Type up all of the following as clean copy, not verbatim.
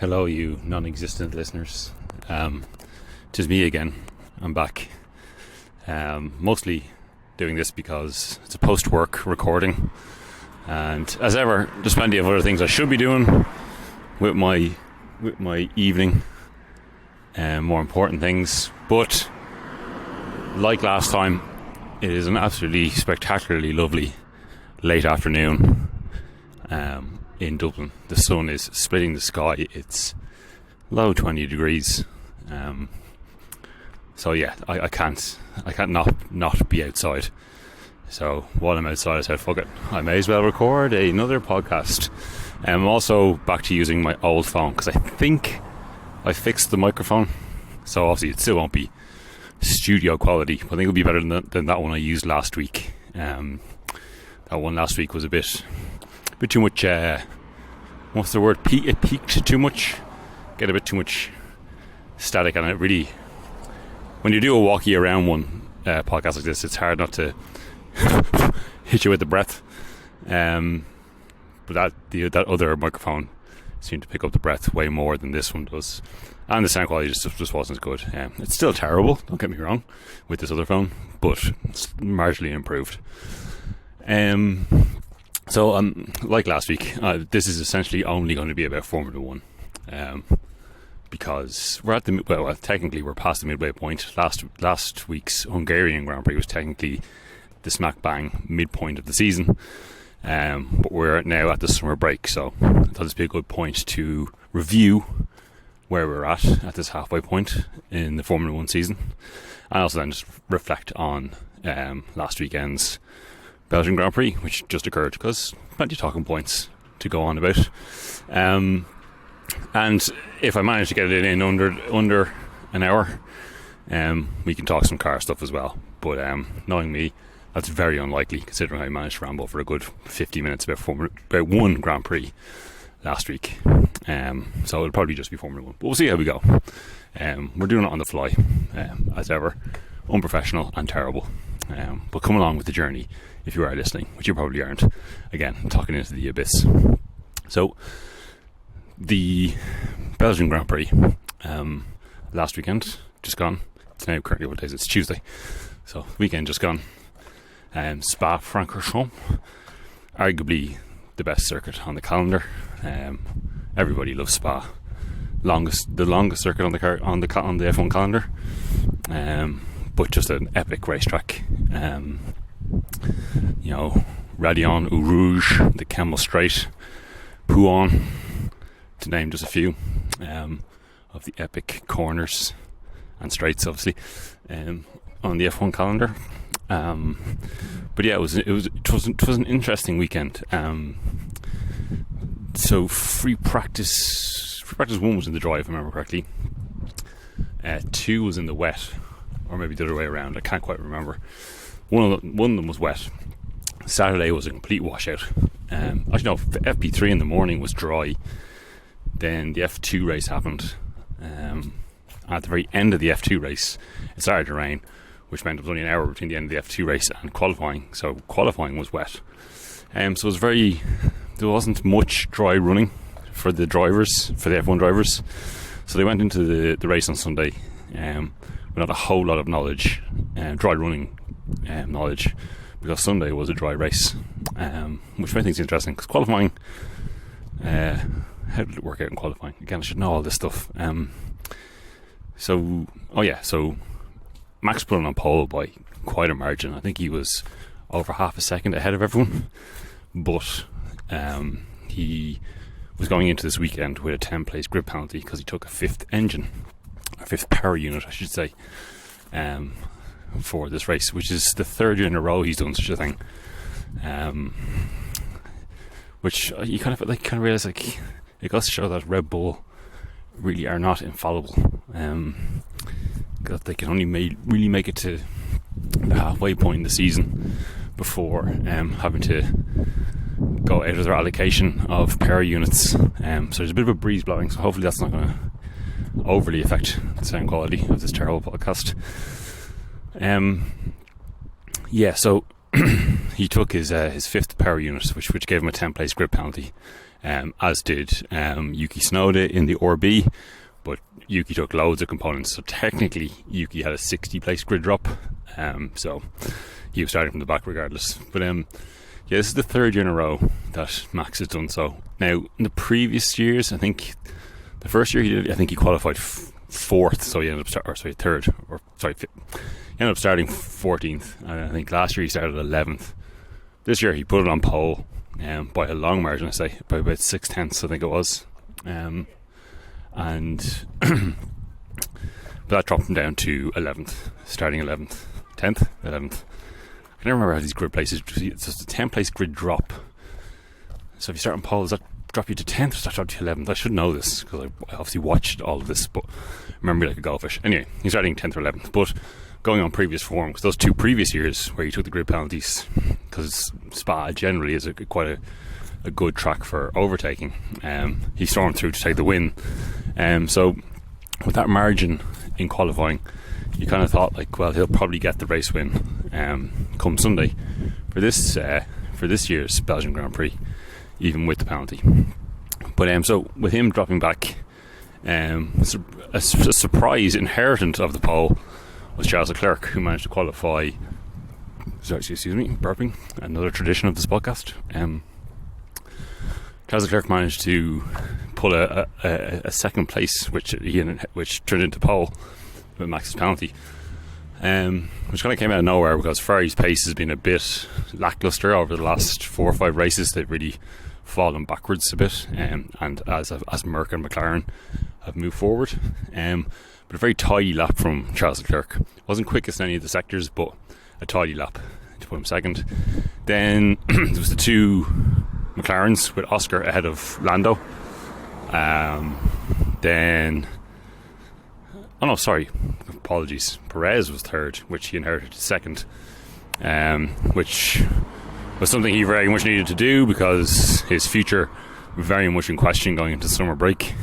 Hello, you non-existent listeners. Tis me again. I'm back. Mostly doing this because it's a post-work recording, and as ever, there's plenty of other things I should be doing with my evening, and more important things. But like last time, it is an absolutely spectacularly lovely late afternoon. In Dublin, the sun is splitting the sky. It's low 20 degrees. So yeah, I can't not be outside. So while I'm outside, I said, fuck it, I may as well record another podcast. I'm also back to using my old phone because I think I fixed the microphone. So obviously it still won't be studio quality, but I think it'll be better than that one I used last week. That one last week was a bit too much, what's the word, it peaked too much, get a bit too much static, and it really, when you do a walkie around one podcast like this, it's hard not to hit you with the breath, but that other microphone seemed to pick up the breath way more than this one does, and the sound quality just wasn't as good. It's still terrible, don't get me wrong, with this other phone, but it's marginally improved. So, like last week, this is essentially only going to be about Formula 1, because we're technically we're past the midway point. Last week's Hungarian Grand Prix was technically the smack bang midpoint of the season, but we're now at the summer break, so I thought this would be a good point to review where we're at this halfway point in the Formula 1 season, and also then just reflect on last weekend's Belgian Grand Prix, which just occurred, because plenty of talking points to go on about. And if I manage to get it in under an hour, we can talk some car stuff as well. But knowing me, that's very unlikely, considering I managed to ramble for a good 50 minutes about one Grand Prix last week. So it'll probably just be Formula 1. But we'll see how we go. We're doing it on the fly, as ever. Unprofessional and terrible. But come along with the journey if you are listening, which you probably aren't. Again, talking into the abyss. So, the Belgian Grand Prix last weekend, just gone. It's now currently, what day is it? It's Tuesday. So, weekend just gone. Spa-Francorchamps, arguably the best circuit on the calendar. Everybody loves Spa. The longest circuit on the F1 calendar. But just an epic racetrack. Radion ou Rouge, the Camel Straight, Pouin, to name just a few of the epic corners and straights, obviously, on the F1 calendar. But yeah, it was an interesting weekend. So free practice 1 was in the dry, if I remember correctly. 2 was in the wet, or maybe the other way around. I can't quite remember. One of them was wet. Saturday was a complete washout. Actually, no, FP3 in the morning was dry. Then the F2 race happened. At the very end of the F2 race, it started to rain, which meant it was only an hour between the end of the F2 race and qualifying. So qualifying was wet. So it was there wasn't much dry running for the F1 drivers. So they went into the race on Sunday not a whole lot of knowledge, dry running knowledge, because Sunday was a dry race, which made things interesting, because qualifying, how did it work out in qualifying? Again, I should know all this stuff. So Max put on pole by quite a margin. I think he was over half a second ahead of everyone, but he was going into this weekend with a 10-place grid penalty because he took a fifth power unit, I should say, for this race, which is the third year in a row he's done such a thing. Which you kind of realize, like, it goes to show that Red Bull really are not infallible. That they can only really make it to the halfway point in the season before having to go out of their allocation of power units. So there's a bit of a breeze blowing, so hopefully that's not going to overly affect the sound quality of this terrible podcast. So he took his fifth power unit, which gave him a 10-place grid penalty. as did Yuki Tsunoda in the RB, but Yuki took loads of components, so technically Yuki had a 60 place grid drop, so he was starting from the back regardless. But this is the third year in a row that Max has done so. Now, in the previous years, I think the first year he did, I think he qualified fourth, so he ended up third, he ended up starting 14th, and I think last year he started 11th. This year he put it on pole by a long margin, I say, by about 6/10, I think it was, and but that dropped him down to 11th, starting 11th, 10th, 11th. I can never remember how these grid places. It's just a 10 place grid drop. So if you start on pole, does that drop you to 10th or does that drop you to 11th? I should know this because I obviously watched all of this, but I remember like a goldfish. Anyway, he's starting 10th or 11th, but going on previous form, because those 2 previous years where he took the grid penalties, because Spa generally is quite a good track for overtaking, he stormed through to take the win. So with that margin in qualifying, you kind of thought like, well, he'll probably get the race win come Sunday for this year's Belgian Grand Prix, even with the penalty. But so with him dropping back, a surprise inheritant of the pole was Charles Leclerc, who managed to qualify. Sorry, excuse me, burping. Another tradition of this podcast. Charles Leclerc managed to pull a second place, which turned into pole with Max's penalty, which kind of came out of nowhere because Ferrari's pace has been a bit lackluster over the last 4 or 5 races. They've really fallen backwards a bit, and as Merck and McLaren have moved forward, but a very tidy lap from Charles Leclerc. Wasn't quickest in any of the sectors, but a tidy lap to put him second. Then there was the 2 McLarens with Oscar ahead of Lando. Then apologies, Perez was third, which he inherited second, which was something he very much needed to do because his future very much in question going into summer break.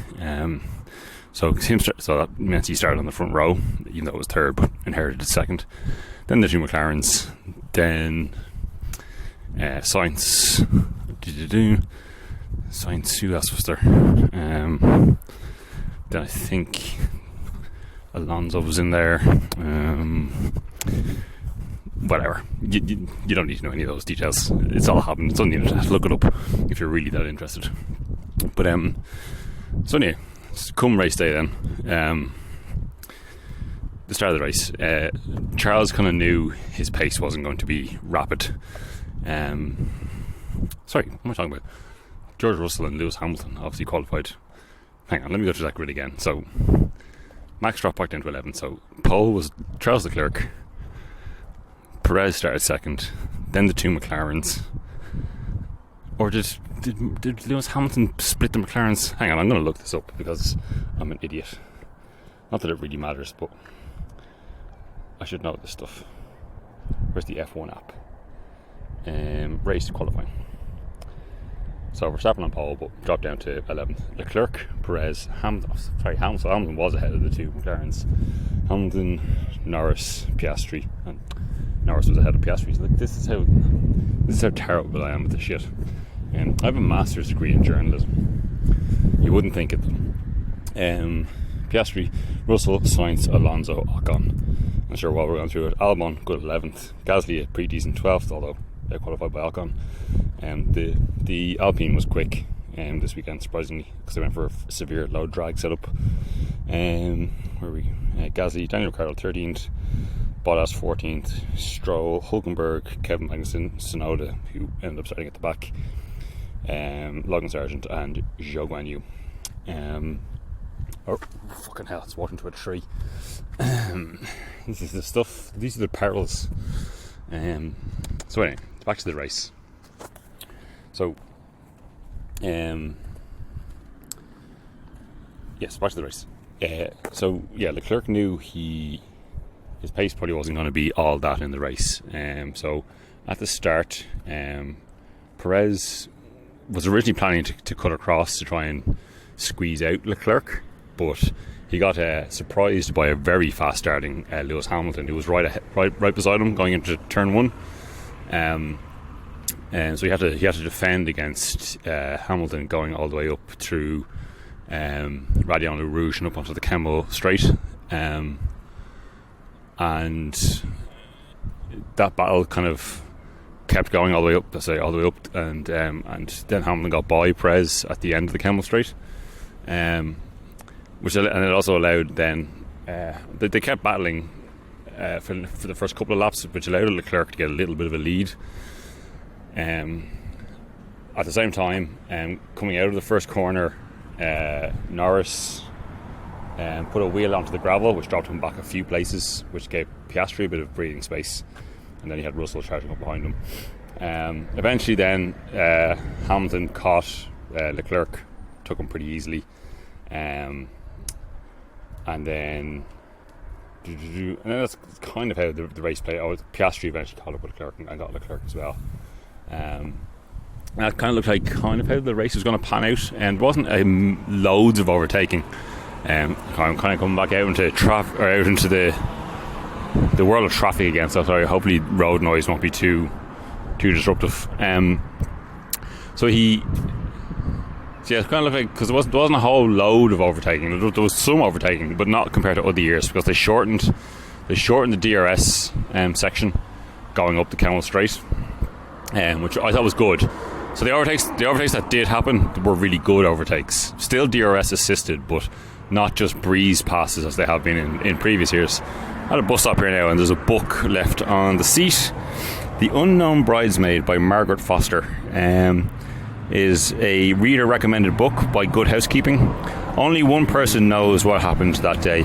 So that meant he started on the front row, even though it was third, but inherited second. Then the 2 McLarens, then Sainz, who else was there? Then I think Alonso was in there. Whatever. You don't need to know any of those details. It's all happened. It's on the internet. Look it up if you're really that interested. But so anyway, come race day then. The start of the race, Charles kind of knew his pace wasn't going to be rapid. Sorry, what am I talking about? George Russell and Lewis Hamilton obviously qualified. Hang on, let me go through that grid again. So Max dropped back down to 11. So pole was Charles Leclerc. Perez started second. Then the 2 McLarens. Or did Lewis Hamilton split the McLarens? Hang on, I'm going to look this up because I'm an idiot. Not that it really matters, but I should know this stuff. Where's the F1 app? Race qualifying. So Verstappen on pole, but dropped down to 11th. Leclerc, Perez, Hamilton was ahead of the 2 McLarens. Hamilton, Norris, Piastri, and Norris was ahead of Piastri. So this is how terrible I am with this shit. I have a master's degree in journalism. You wouldn't think it. Piastri, Russell, Sainz, Alonso, Ocon. I'm sure while we're going through it, Albon good 11th, Gasly a pretty decent 12th, although they qualified by Ocon. The Alpine was quick this weekend, surprisingly, because they went for a severe low drag setup. Gasly, Daniel Ricciardo 13th, Bottas 14th, Stroll, Hülkenberg, Kevin Magnussen, Tsunoda, who ended up starting at the back, Logan Sargent, and Zhou Guanyu. Oh, fucking hell, it's walking to a tree. This is the stuff, these are the perils. So anyway, back to the race. So, yes, back to the race. Leclerc knew his pace probably wasn't going to be all that in the race. So at the start, Perez was originally planning to cut across to try and squeeze out Leclerc, but he got surprised by a very fast starting Lewis Hamilton, who was right beside him going into turn 1. So he had to defend against Hamilton going all the way up through Radion Le Rouge and up onto the Kemmel Straight, and that battle kind of kept going all the way up. And then Hamilton got by Perez at the end of the Kemmel Straight, and it also allowed then they kept battling for the first couple of laps, which allowed Leclerc to get a little bit of a lead. At the same time, coming out of the first corner, Norris put a wheel onto the gravel, which dropped him back a few places, which gave Piastri a bit of breathing space, and then he had Russell charging up behind him. Eventually then Hamilton caught Leclerc, took him pretty easily, and then that's kind of how the race played out. Piastri eventually caught up with Leclerc and got Leclerc as well. That kind of looked like kind of how the race was going to pan out, and there wasn't loads of overtaking. I'm kind of coming back out into the world of traffic again, so sorry, hopefully road noise won't be too disruptive. It's kind of like, because there wasn't a whole load of overtaking. There was some overtaking, but not compared to other years, because they shortened the DRS section going up the Kemmel Straight, which I thought was good. So the overtakes that did happen were really good overtakes. Still DRS assisted, but not just breeze passes as they have been in previous years. I had a bus stop here now, and there's a book left on the seat. The Unknown Bridesmaid by Margaret Foster is a reader recommended book by Good Housekeeping. Only one person knows what happened that day.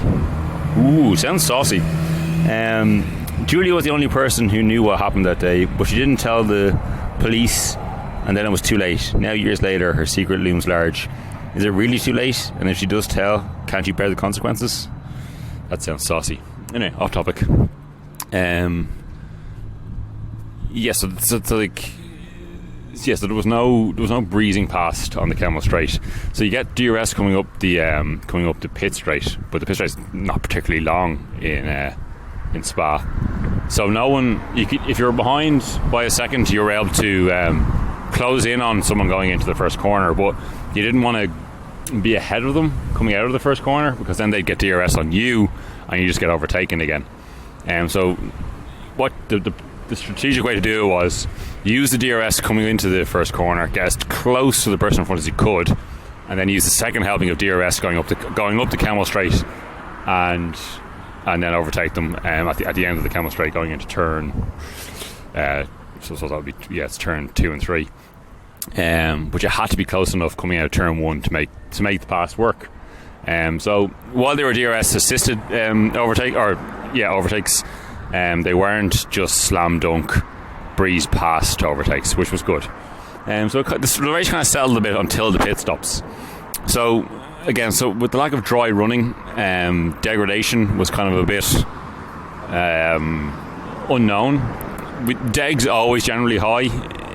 Ooh, sounds saucy. Julia was the only person who knew what happened that day, but she didn't tell the police, and then it was too late. Now, years later, her secret looms large. Is it really too late? And if she does tell, can't she bear the consequences? That sounds saucy. Anyway, off topic. So there was no breezing past on the Kemmel Straight. So you get DRS coming up the pit straight, but the pit straight's not particularly long in Spa. So no one, if you're behind by a second, you were able to close in on someone going into the first corner, but you didn't want to be ahead of them coming out of the first corner, because then they'd get DRS on you and you just get overtaken again. So what the strategic way to do it was use the DRS coming into the first corner, get as close to the person in front as you could, and then use the second helping of DRS going up the Kemmel Straight, and then overtake them at the end of the Kemmel Straight going into turn. So that would be it's turn 2 and 3. But you had to be close enough coming out of turn 1 to make the pass work. So while they were DRS assisted overtakes, they weren't just slam dunk breeze past overtakes, which was good. So the race kind of settled a bit until the pit stops. So again, with the lack of dry running, degradation was kind of a bit unknown. Deg's always generally high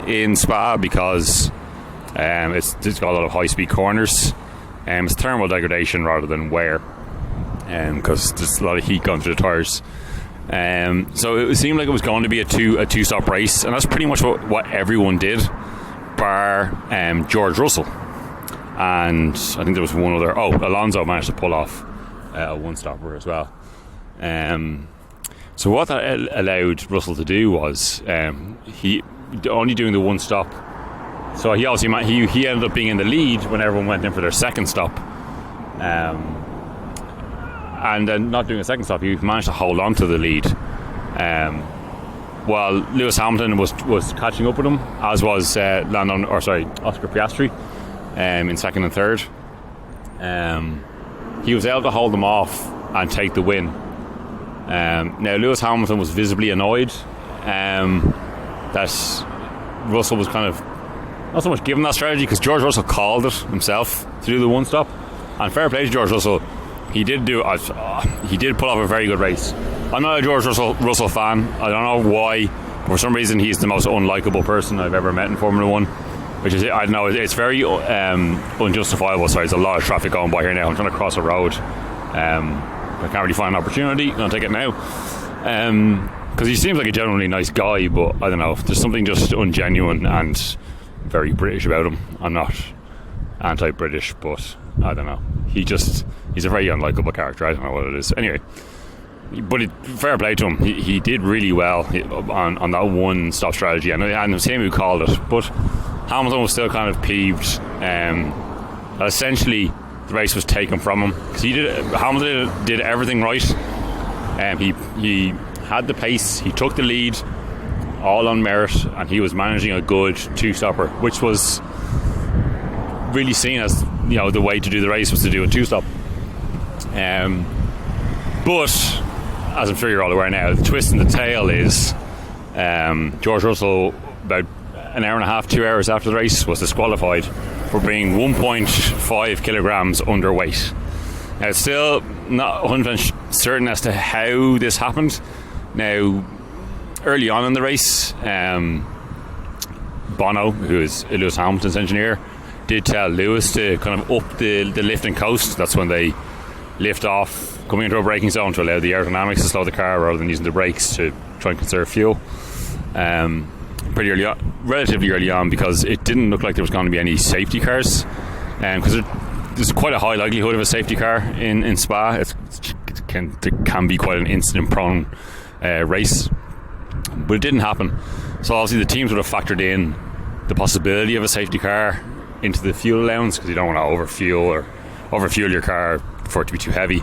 in Spa because it's got a lot of high speed corners. It's thermal degradation rather than wear, because there's a lot of heat going through the tyres. So it seemed like it was going to be a two stop race, and that's pretty much what everyone did, bar George Russell, and I think there was one other. Alonso managed to pull off a one stopper as well. So what that allowed Russell to do was he only doing the one stop. So he ended up being in the lead when everyone went in for their second stop. And then not doing a second stop, he managed to hold on to the lead, while Lewis Hamilton was catching up with him, as was Oscar Piastri in second and third. He was able to hold them off and take the win. Now Lewis Hamilton was visibly annoyed that Russell was kind of not so much given that strategy, because George Russell called it himself to do the one stop, and fair play to George Russell. He did pull off a very good race. I'm not a George Russell fan. I don't know why. For some reason, he's the most unlikable person I've ever met in Formula 1. Which is, I don't know, it's very unjustifiable. Sorry, there's a lot of traffic going by here now. I'm trying to cross a road. I can't really find an opportunity. I'm going to take it now. because he seems like a genuinely nice guy, but I don't know, there's something just ungenuine and very British about him. I'm not anti-British, but I don't know, he's a very unlikable character. I don't know what it is. Anyway, but fair play to him. He did really well on that one stop strategy, and it was him who called it, but Hamilton was still kind of peeved. Essentially the race was taken from him because Hamilton did everything right. He had the pace, he took the lead all on merit, and he was managing a good two-stopper, which was really seen as, you know, the way to do the race was to do a two-stop. But as I'm sure you're all aware now, the twist in the tail is George Russell, about an hour and a half, 2 hours after the race, was disqualified for being 1.5 kilograms underweight. Now, it's still not 100% certain as to how this happened. Now, early on in the race, Bono, who is Lewis Hamilton's engineer, did tell Lewis to kind of up the lift and coast. That's when they lift off, coming into a braking zone to allow the aerodynamics to slow the car rather than using the brakes to try and conserve fuel. Pretty early on, relatively early on, because it didn't look like there was going to be any safety cars, because there's quite a high likelihood of a safety car in Spa. It can be quite an incident-prone race, but it didn't happen. So obviously the teams would have factored in the possibility of a safety car into the fuel allowance, because you don't want to overfuel your car for it to be too heavy.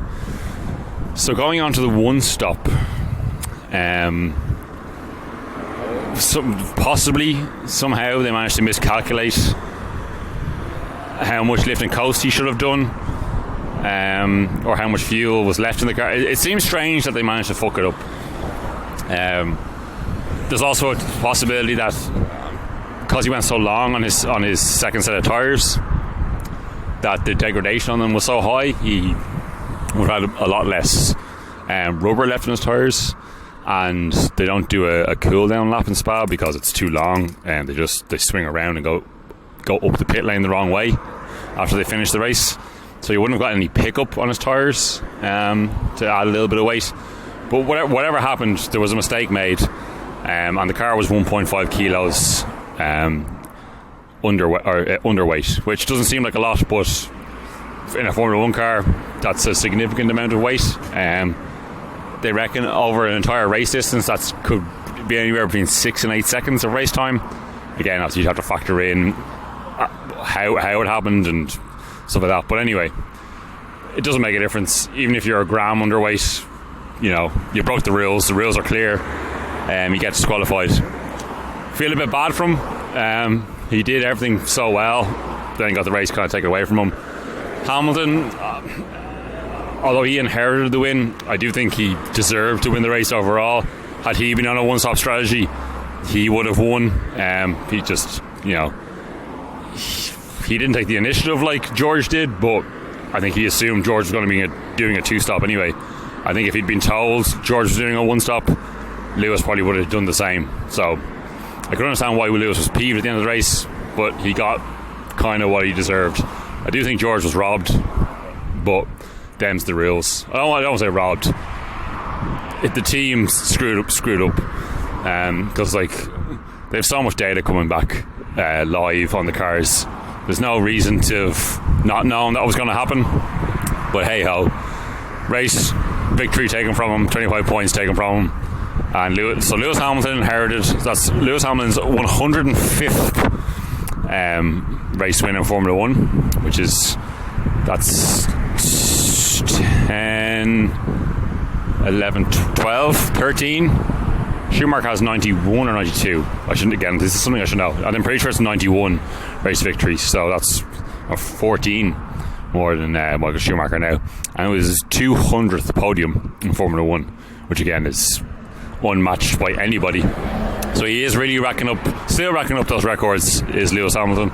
So going on to the one stop, possibly somehow they managed to miscalculate how much lift and coast he should have done, or how much fuel was left in the car. It seems strange that they managed to fuck it up. There's also a possibility that because he went so long on his second set of tyres, that the degradation on them was so high, he would have had a lot less rubber left in his tyres, and they don't do a cool down lap in Spa because it's too long, and they swing around and go up the pit lane the wrong way after they finish the race. So you wouldn't have got any pickup on his tyres to add a little bit of weight. But whatever happened, there was a mistake made, and the car was 1.5 kilos underweight, which doesn't seem like a lot, but in a Formula 1 car, that's a significant amount of weight. They reckon over an entire race distance, that could be anywhere between 6 and 8 seconds of race time. Again, obviously you'd have to factor in how it happened and stuff like that. But anyway, it doesn't make a difference. Even if you're a gram underweight, you know, you broke the rules. The rules are clear. You get disqualified. Feel a bit bad for him. He did everything so well, then got the race kind of taken away from him. Hamilton, although he inherited the win, I do think he deserved to win the race overall. Had he been on a one-stop strategy, he would have won. He just, you know, he didn't take the initiative like George did, but I think he assumed George was going to be doing a two-stop anyway. I think if he'd been told George was doing a one-stop, Lewis probably would have done the same. So I could understand why Lewis was peeved at the end of the race, but he got kind of what he deserved. I do think George was robbed, but them's the rules. I don't want to say robbed. The team screwed up, because like they have so much data coming back live on the cars. There's no reason to have not known that was going to happen. But hey ho, race victory taken from him, 25 points taken from him. And Lewis Hamilton inherited, that's Lewis Hamilton's 105th race win in Formula 1, which is, that's 10, 11, 12, 13. Schumacher has 91 or 92. This is something I should know. And I'm pretty sure it's 91 race victories, so that's 14 more than Michael Schumacher now. And it was his 200th podium in Formula 1, which again is unmatched by anybody. So he is really still racking up those records, is Lewis Hamilton.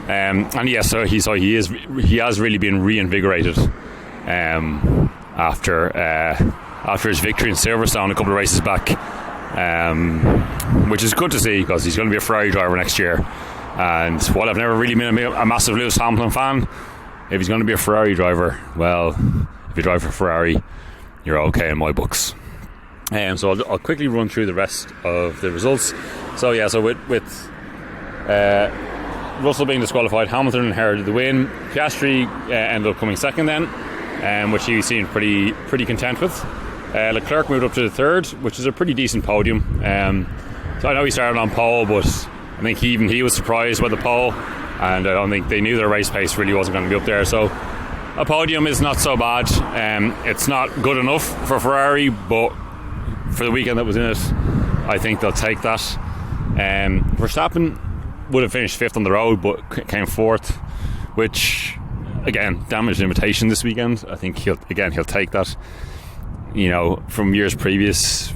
And yes, so he has really been reinvigorated after his victory in Silverstone a couple of races back, which is good to see, because he's going to be a Ferrari driver next year. And while I've never really been a massive Lewis Hamilton fan, if he's going to be a Ferrari driver, well, if you drive for Ferrari, you're okay in my books. So I'll quickly run through the rest of the results. So with Russell being disqualified, Hamilton inherited the win. Piastri ended up coming second then, which he seemed pretty content with. Leclerc moved up to the third, which is a pretty decent podium. So I know he started on pole, but I think he was surprised by the pole, and I don't think they knew their race pace really wasn't going to be up there. So a podium is not so bad. It's not good enough for Ferrari, but for the weekend that was in it, I think they'll take that. Verstappen would have finished fifth on the road, but came fourth, which again damaged imitation this weekend. I think he'll take that. From years previous,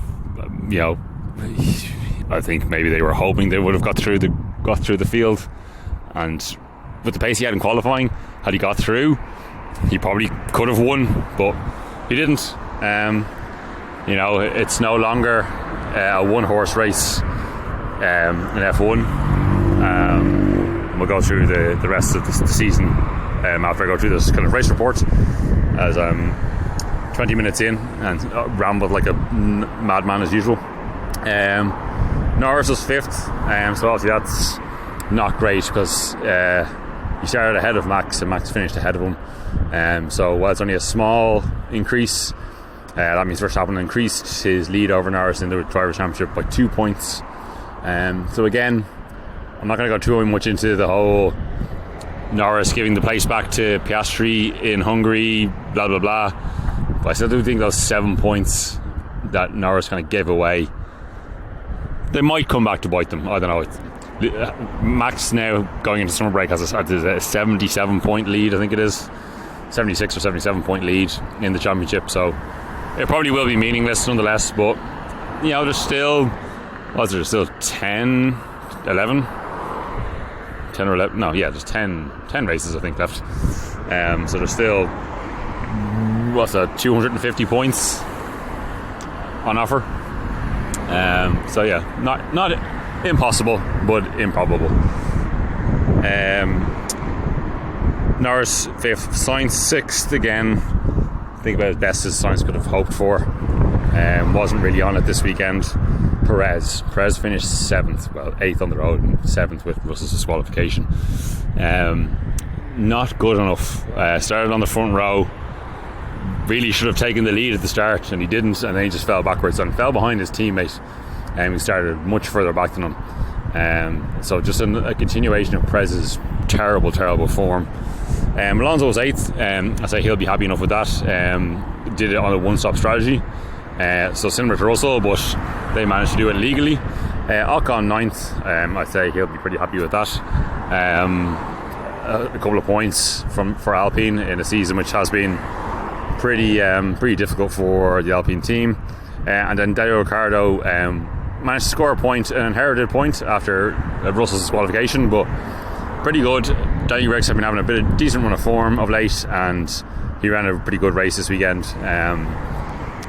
I think maybe they were hoping they would have got through the field, and with the pace he had in qualifying, had he got through, he probably could have won, but he didn't. It's no longer a one-horse race in F1. We'll go through the rest of the season after I go through this kind of race report, as 20 minutes in and rambled like a madman as usual. Norris was fifth, so obviously that's not great because he started ahead of Max and Max finished ahead of him. So while it's only a small increase, that means Verstappen increased his lead over Norris in the Drivers' Championship by 2 points. So again, I'm not going to go too much into the whole Norris giving the place back to Piastri in Hungary, blah blah blah, but I still do think those 7 points that Norris kind of gave away, they might come back to bite them. I don't know. Max now going into summer break has a 77 point lead, I think it is 76 or 77 point lead in the championship, so it probably will be meaningless nonetheless. But there's still 10 or 11, no, yeah, there's 10 races I think left. So there's still 250 points on offer. So yeah, not impossible, but improbable. Norris fifth, Sainz sixth again. I think about as best as Sainz could have hoped for. Wasn't really on it this weekend. Perez finished seventh, well, eighth on the road and seventh with Russell's disqualification. Not good enough. Started on the front row, really should have taken the lead at the start, and he didn't, and then he just fell backwards and fell behind his teammate, and he started much further back than him. So just a continuation of Perez's terrible form. Alonso was eighth. I say he'll be happy enough with that. Did it on a one-stop strategy, so similar to Russell, but they managed to do it legally. Ocon ninth. I'd say he'll be pretty happy with that. A couple of points for Alpine in a season which has been pretty difficult for the Alpine team. And then Daniel Ricciardo managed to score an inherited point after Russell's disqualification, but pretty good. Danny Rick's have been having a decent run of form of late, and he ran a pretty good race this weekend.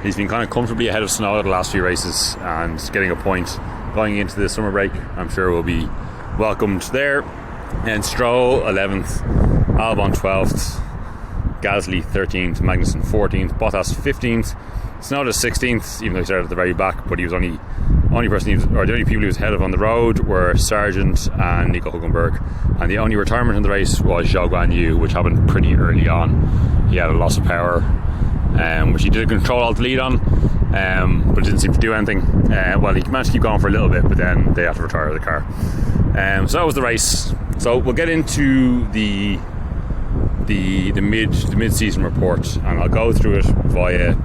He's been kind of comfortably ahead of Tsunoda the last few races, and getting a point going into the summer break, I'm sure will be welcomed there. And Stroll 11th, Albon 12th, Gasly 13th, Magnussen 14th, Bottas 15th, Tsunoda 16th, even though he started at the very back, but he was the only people he was ahead of on the road were Sargent and Nico Hülkenberg, and the only retirement in the race was Zhou Guanyu, which happened pretty early on. He had a loss of power, which he did a control-alt lead on, but it didn't seem to do anything. Well, he managed to keep going for a little bit, but then they had to retire the car. So that was the race. So we'll get into the mid-season report, and I'll go through it via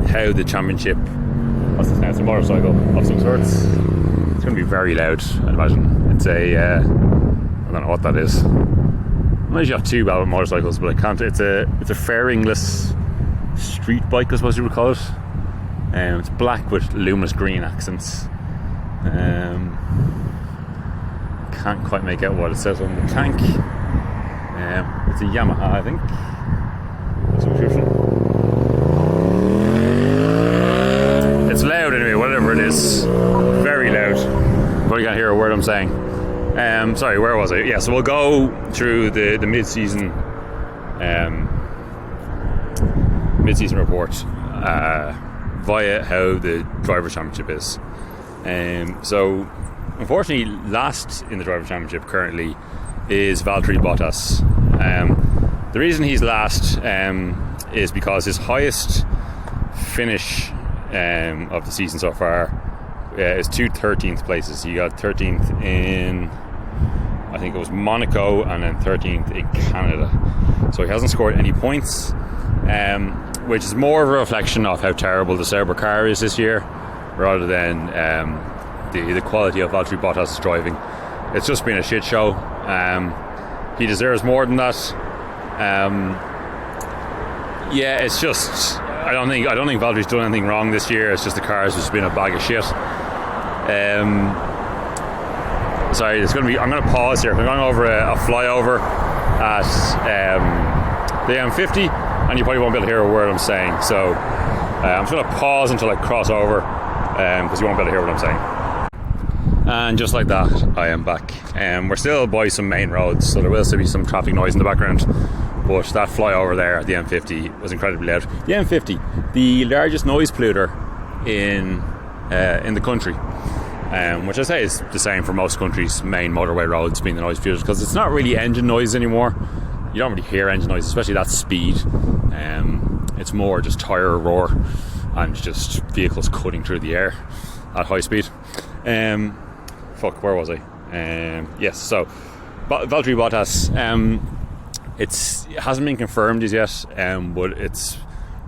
how the championship. What's this now? It's a motorcycle of some sorts. It's going to be very loud, I'd imagine. It's a I don't know what that is. I usually have two Velvet motorcycles, but I can't. It's a fairingless street bike, I suppose you would call it. It's black with luminous green accents. Can't quite make out what it says on the tank. It's a Yamaha, I think. That's encryption. It's loud anyway, whatever it is. Very loud. Probably can't hear a word I'm saying. Sorry, where was I? Yeah, so we'll go through the mid-season report. via how the Drivers' Championship is. So, unfortunately, last in the Drivers' Championship currently is Valtteri Bottas. The reason he's last is because his highest finish of the season so far is 2 13th places. He got 13th in, I think it was Monaco, and then 13th in Canada. So he hasn't scored any points, which is more of a reflection of how terrible the Sauber car is this year, rather than the quality of Valtteri Bottas' driving. It's just been a shit show. He deserves more than that. It's just, I don't think Valtteri's done anything wrong this year. It's just the car's just been a bag of shit. Sorry, I'm going to pause here. I'm going over a flyover at the M50, and you probably won't be able to hear a word I'm saying. So I'm just going to pause until I cross over, because you won't be able to hear what I'm saying. And just like that, I am back. We're still by some main roads, so there will still be some traffic noise in the background. But that flyover there at the M50 was incredibly loud. The M50, the largest noise polluter in the country, which I say is the same for most countries' main motorway roads being the noise polluters, because it's not really engine noise anymore. You don't really hear engine noise, especially that speed. It's more just tyre roar and just vehicles cutting through the air at high speed. Where was I? Yes, so Valtteri Bottas, it hasn't been confirmed as yet, but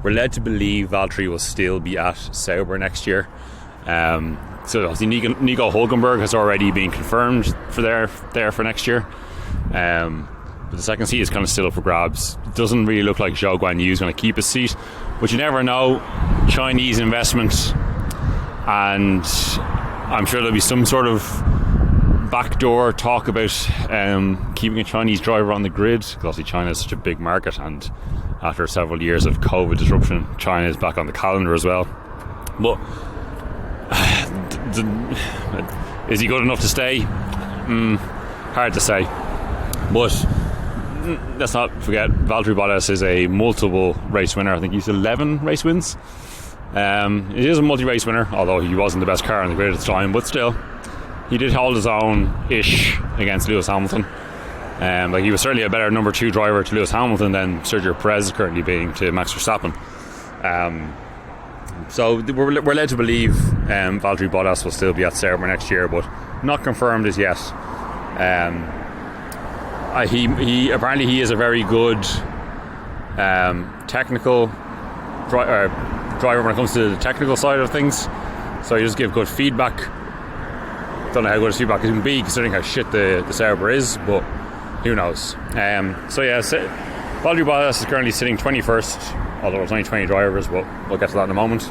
we're led to believe Valtteri will still be at Sauber next year. So obviously Nico Hülkenberg has already been confirmed for there for next year. But the second seat is kind of still up for grabs. It doesn't really look like Zhou Guanyu is going to keep his seat, but you never know. Chinese investment, and I'm sure there'll be some sort of backdoor talk about keeping a Chinese driver on the grid, because obviously China is such a big market, and after several years of COVID disruption, China is back on the calendar as well. But is he good enough to stay? Hard to say. But let's not forget, Valtteri Bottas is a multiple race winner. I think he's 11 race wins. He is a multi-race winner, although he wasn't the best car on the grid at the time, but still, he did hold his own-ish against Lewis Hamilton. He was certainly a better number 2 driver to Lewis Hamilton than Sergio Perez is currently being to Max Verstappen. So we're led to believe Valtteri Bottas will still be at Sauber next year, but not confirmed as yet. He apparently he is a very good technical driver when it comes to the technical side of things. So he does give good feedback. Don't know how good his feedback can be considering how shit the Sauber is, but who knows. Valtteri Bottas is currently sitting 21st, although there's only 20 drivers, but we'll get to that in a moment.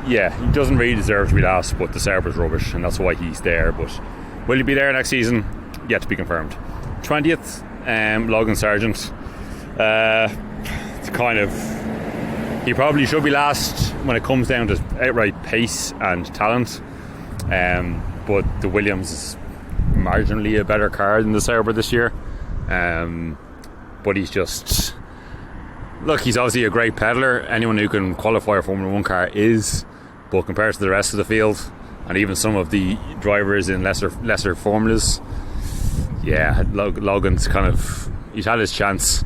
He doesn't really deserve to be last, but the Sauber's rubbish, and that's why he's there. But will he be there next season? Yet to be confirmed. 20th, Logan Sargent. It's kind of, he probably should be last when it comes down to outright pace and talent. But the Williams is marginally a better car than the Sauber this year. But he's just, he's obviously a great peddler. Anyone who can qualify a Formula 1 car is, but compared to the rest of the field, and even some of the drivers in lesser formulas, Logan's kind of, he's had his chance.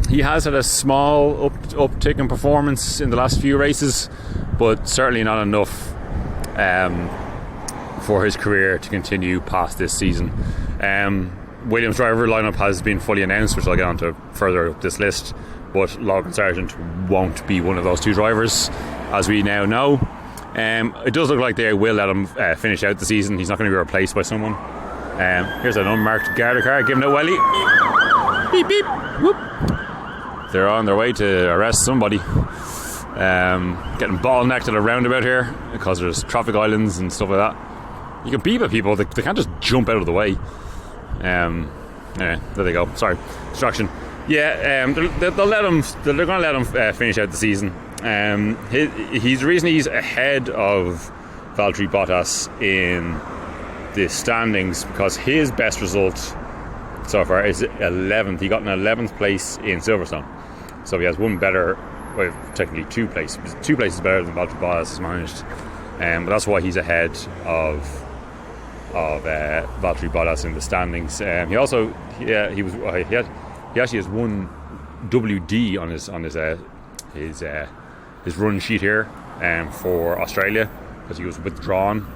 He has had a small uptick in performance in the last few races, but certainly not enough for his career to continue past this season. Williams driver lineup has been fully announced, which I'll get onto further up this list, but Logan Sargent won't be one of those 2 drivers, as we now know. It does look like they will let him finish out the season. He's not going to be replaced by someone. Here's an unmarked Garda car giving it a welly. Beep beep whoop. They're on their way to arrest somebody. Getting ball necked at a roundabout here because there's traffic islands and stuff like that. You can beep at people, they can't just jump out of the way. There they go. Sorry, distraction. They'll let him. They're going to let him finish out the season. He's the reason he's ahead of Valtteri Bottas in the standings, because his best result so far is 11th. He got an 11th place in Silverstone, so he has one better well, technically two places better than Valtteri Bottas has managed, but that's why he's ahead of Valtteri Bottas in the standings. He actually has one WD on his run sheet here for Australia, because he was withdrawn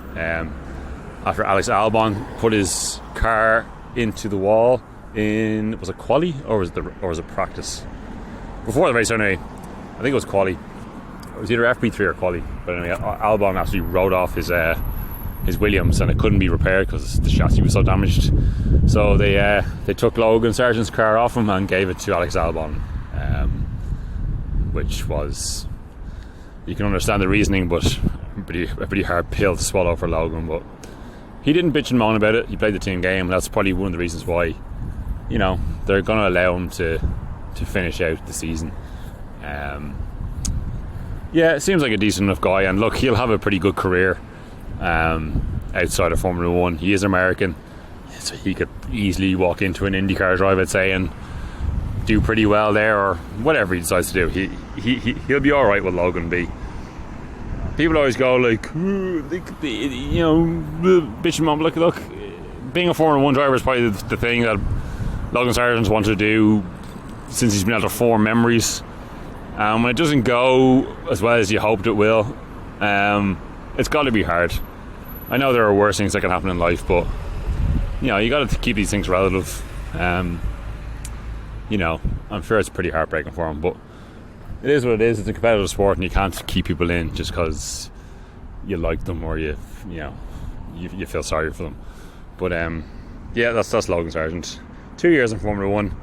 after Alex Albon put his car into the wall was it quali or was it practice before the race? Anyway, I think it was quali. It was either FP3 or quali, but anyway, Albon actually rode off his Williams, and it couldn't be repaired because the chassis was so damaged. So they took Logan Sargent's car off him and gave it to Alex Albon, which was, you can understand the reasoning, but a pretty hard pill to swallow for Logan. But he didn't bitch and moan about it. He played the team game, and that's probably one of the reasons why, they're going to allow him to finish out the season. It seems like a decent enough guy, and look, he'll have a pretty good career outside of Formula 1. He is American, so he could easily walk into an IndyCar drive, I'd say, and do pretty well there, or whatever he decides to do. He'll be alright with Logan B. People always go like, bitch and mom. Look, being a Formula 1 driver is probably the thing that Logan Sargent's wanted to do since he's been able to form memories. When it doesn't go as well as you hoped it will, it's got to be hard. I know there are worse things that can happen in life, but you got to keep these things relative. I'm sure it's pretty heartbreaking for him, but it is what it is. It's a competitive sport, and you can't keep people in just because you like them or you feel sorry for them. But that's Logan Sargent. 2 years in Formula 1.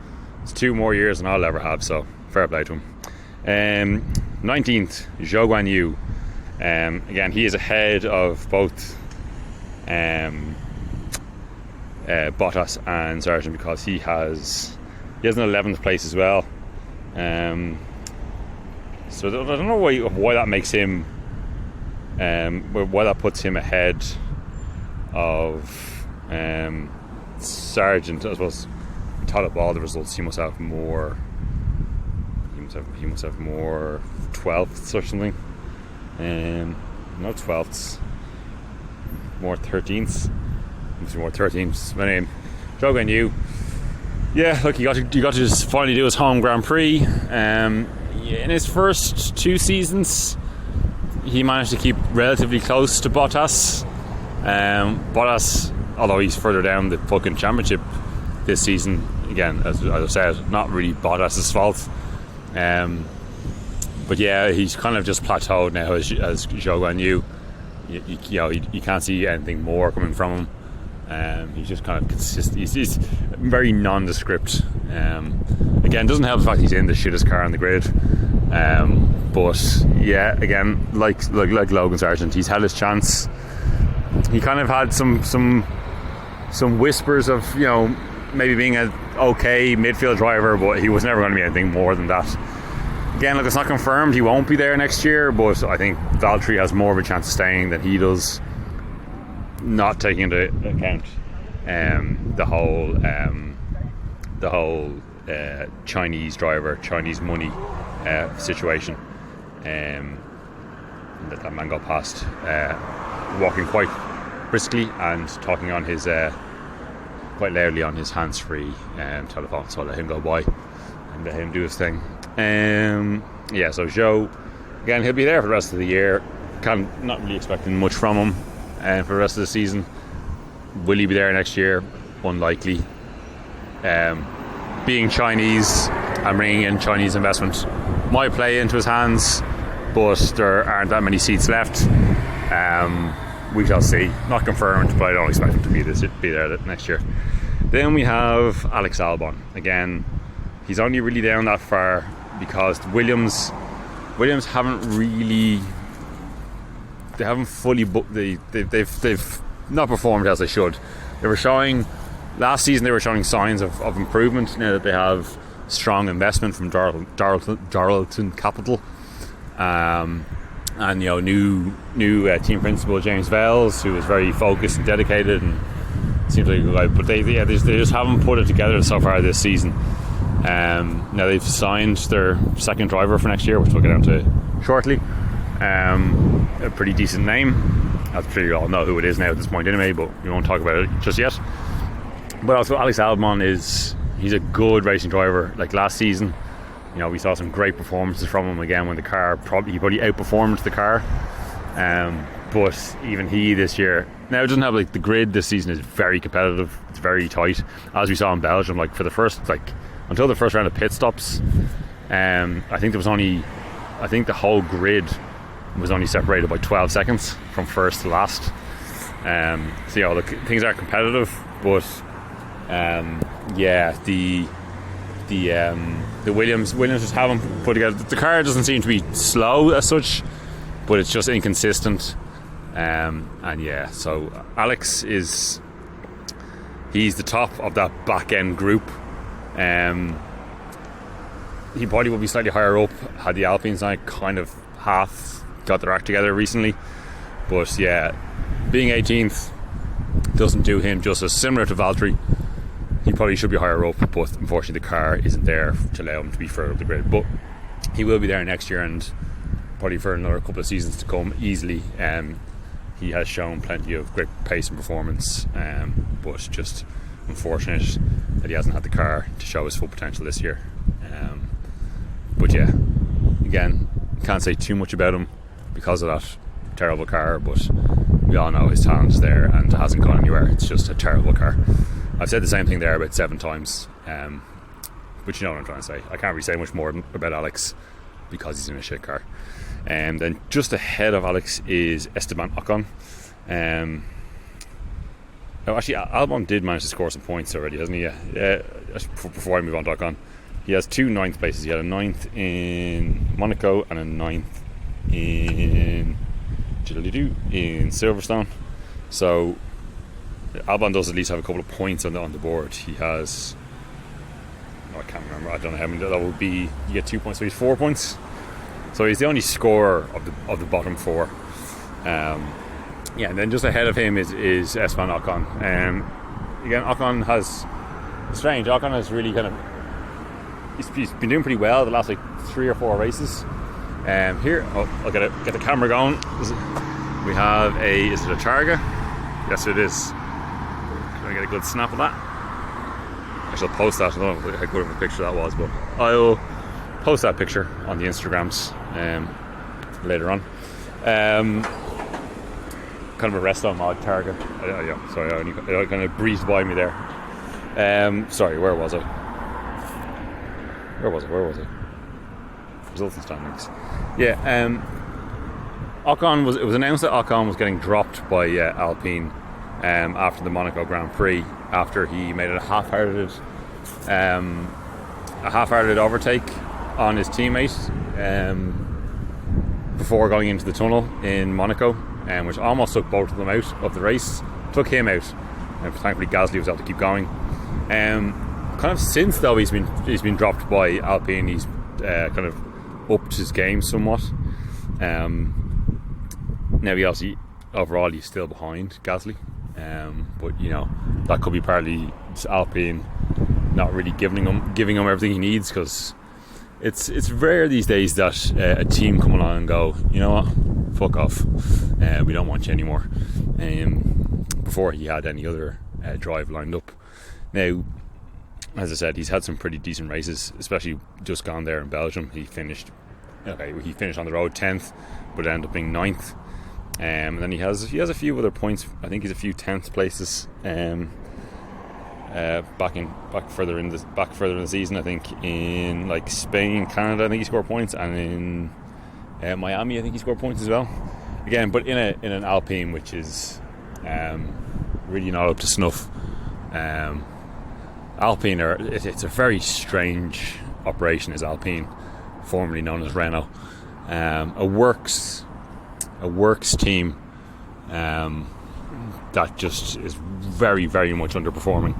It's 2 more years than I'll ever have, so fair play to him. 19th, Zhou Guanyu. Again, he is ahead of both Bottas and Sargent, because he has an 11th place as well. So I don't know why that makes him, why that puts him ahead of Sargent. I suppose tell up all the results, he must have more 12ths or something. No 12ths, more 13ths. More 13ths. My name, Zhou Guanyu. Yeah, look, he got to just finally do his home Grand Prix. In his first 2 seasons, he managed to keep relatively close to Bottas. Bottas, although he's further down the fucking championship this season, again, as I said, not really Bottas' fault. But yeah, he's kind of just plateaued now as Zhou Guanyu. You can't see anything more coming from him. He's just kind of consistent. He's very nondescript. Again, doesn't help the fact he's in the shittest car on the grid. But yeah, again, like Logan Sargent, he's had his chance. He kind of had some whispers of maybe being an okay midfield driver, but he was never going to be anything more than that. Again, look, it's not confirmed he won't be there next year, but I think Valtteri has more of a chance of staying than he does, not taking into account the whole Chinese driver, Chinese money situation. That man got past walking quite briskly and talking on his quite loudly on his hands-free telephone, so I let him go by and let him do his thing. So Zhou, again, he'll be there for the rest of the year. Not really expecting much from him for the rest of the season. Will he be there next year? Unlikely. Being Chinese and bringing in Chinese investment might play into his hands, but there aren't that many seats left. We shall see. Not confirmed, but I don't expect him to be there next year. Then we have Alex Albon. Again, he's only really down that far because Williams haven't really, they haven't fully booked. They've not performed as they should. They were showing last season. They were showing signs of improvement now that they have strong investment from Darlington Capital, and new team principal James Vales, who is very focused and dedicated and seems like a good guy. But they just haven't put it together so far this season. Now they've signed their second driver for next year, which we'll get onto shortly. A pretty decent name. I'm sure you all know who it is now at this point anyway, but we won't talk about it just yet. But also Alex Albon he's a good racing driver. Like last season, we saw some great performances from him again when the car he probably outperformed the car. But even he this year, now it doesn't have the grid this season is very competitive. It's very tight, as we saw in Belgium. For the first until the first round of pit stops, I think the whole grid was only separated by 12 seconds from first to last. So things are competitive, but the Williams just haven't put together. The car doesn't seem to be slow as such, but it's just inconsistent. So Alex he's the top of that back end group. He probably would be slightly higher up had the Alpines kind of half got their act together recently. But being 18th doesn't do him justice. Similar to Valtteri, he probably should be higher up, but unfortunately the car isn't there to allow him to be further up the grid. But he will be there next year and probably for another couple of seasons to come easily. He has shown plenty of great pace and performance, but just unfortunate that he hasn't had the car to show his full potential this year. Again, can't say too much about him because of that terrible car, but we all know his talent is there and it hasn't gone anywhere. It's just a terrible car. I've said the same thing there about 7 times, but you know what I'm trying to say. I can't really say much more about Alex because he's in a shit car. And then just ahead of Alex is Esteban Ocon. Actually, Albon did manage to score some points already, hasn't he? Before I move on to Ocon, he has 2 9th places. He had a 9th in Monaco and a 9th in Silverstone. So Albon does at least have a couple of points on the board. He has, I can't remember. I don't know how many that would be. You get 2 points, so he's 4 points. So he's the only scorer of the bottom 4. And then just ahead of him is Esteban Ocon. Again, Ocon has strange. Ocon has really he's been doing pretty well the last 3 or 4 races. Here, I'll get the camera going. We have is it a Targa? Yes, it is. Can I get a good snap of that? I shall post that. I don't know how good of a picture that was, but I'll post that picture on the Instagrams later on. Kind of a restaurant mod Targa. Sorry, it kind of breezed by me there. Sorry, where was I? Results and standings. It was announced that Ocon was getting dropped by Alpine after the Monaco Grand Prix, after he made a half-hearted overtake on his teammate before going into the tunnel in Monaco, which almost took both of them out of the race. Took him out, and thankfully Gasly was able to keep going. Kind of since though he's been dropped by Alpine, he's kind of upped his game somewhat. Now overall he's still behind Gasly, but that could be partly Alpine not really giving him everything he needs, because it's rare these days that a team come along and go, you know what, fuck off, we don't want you anymore. Before he had any other drive lined up. Now, as I said, he's had some pretty decent races, especially just gone there in Belgium. He finished on the road 10th, but ended up being 9th. And then he has a few other points. I think he's a few 10th places. Back further in the season. I think in Spain, Canada, I think he scored points, and in Miami, I think he scored points as well. Again, but in an Alpine which is really not up to snuff. Alpine it's a very strange operation, is Alpine, formerly known as Renault. A works team that just is very, very much underperforming.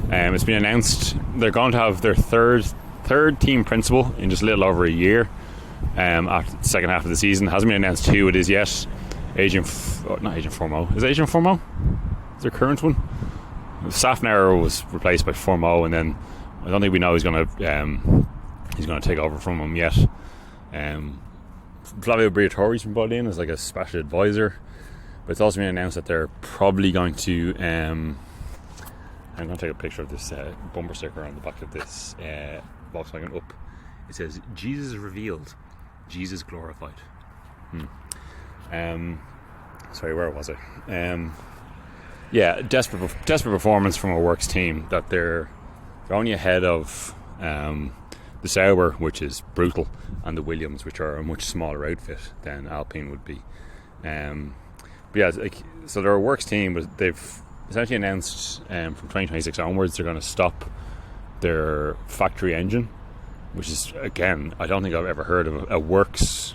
It's been announced they're going to have their third team principal in just a little over a year. After the second half of the season, hasn't been announced who it is yet. Not Agent Formeau. Is it Agent Formeau? Is their current one? Safnauer was replaced by Formeau, and then I don't think we know he's going to take over from him yet. Flavio Briatore's been brought in as like a special advisor, but it's also been announced that they're probably going to I'm going to take a picture of this bumper sticker on the back of this Volkswagen Up. It says, Jesus revealed, Jesus glorified. Sorry, where was I? Desperate performance from a works team, that they're only ahead of the Sauber, which is brutal, and the Williams, which are a much smaller outfit than Alpine would be. So they're a works team, but they've essentially announced from 2026 onwards they're going to stop their factory engine, which is, again, I don't think I've ever heard of a works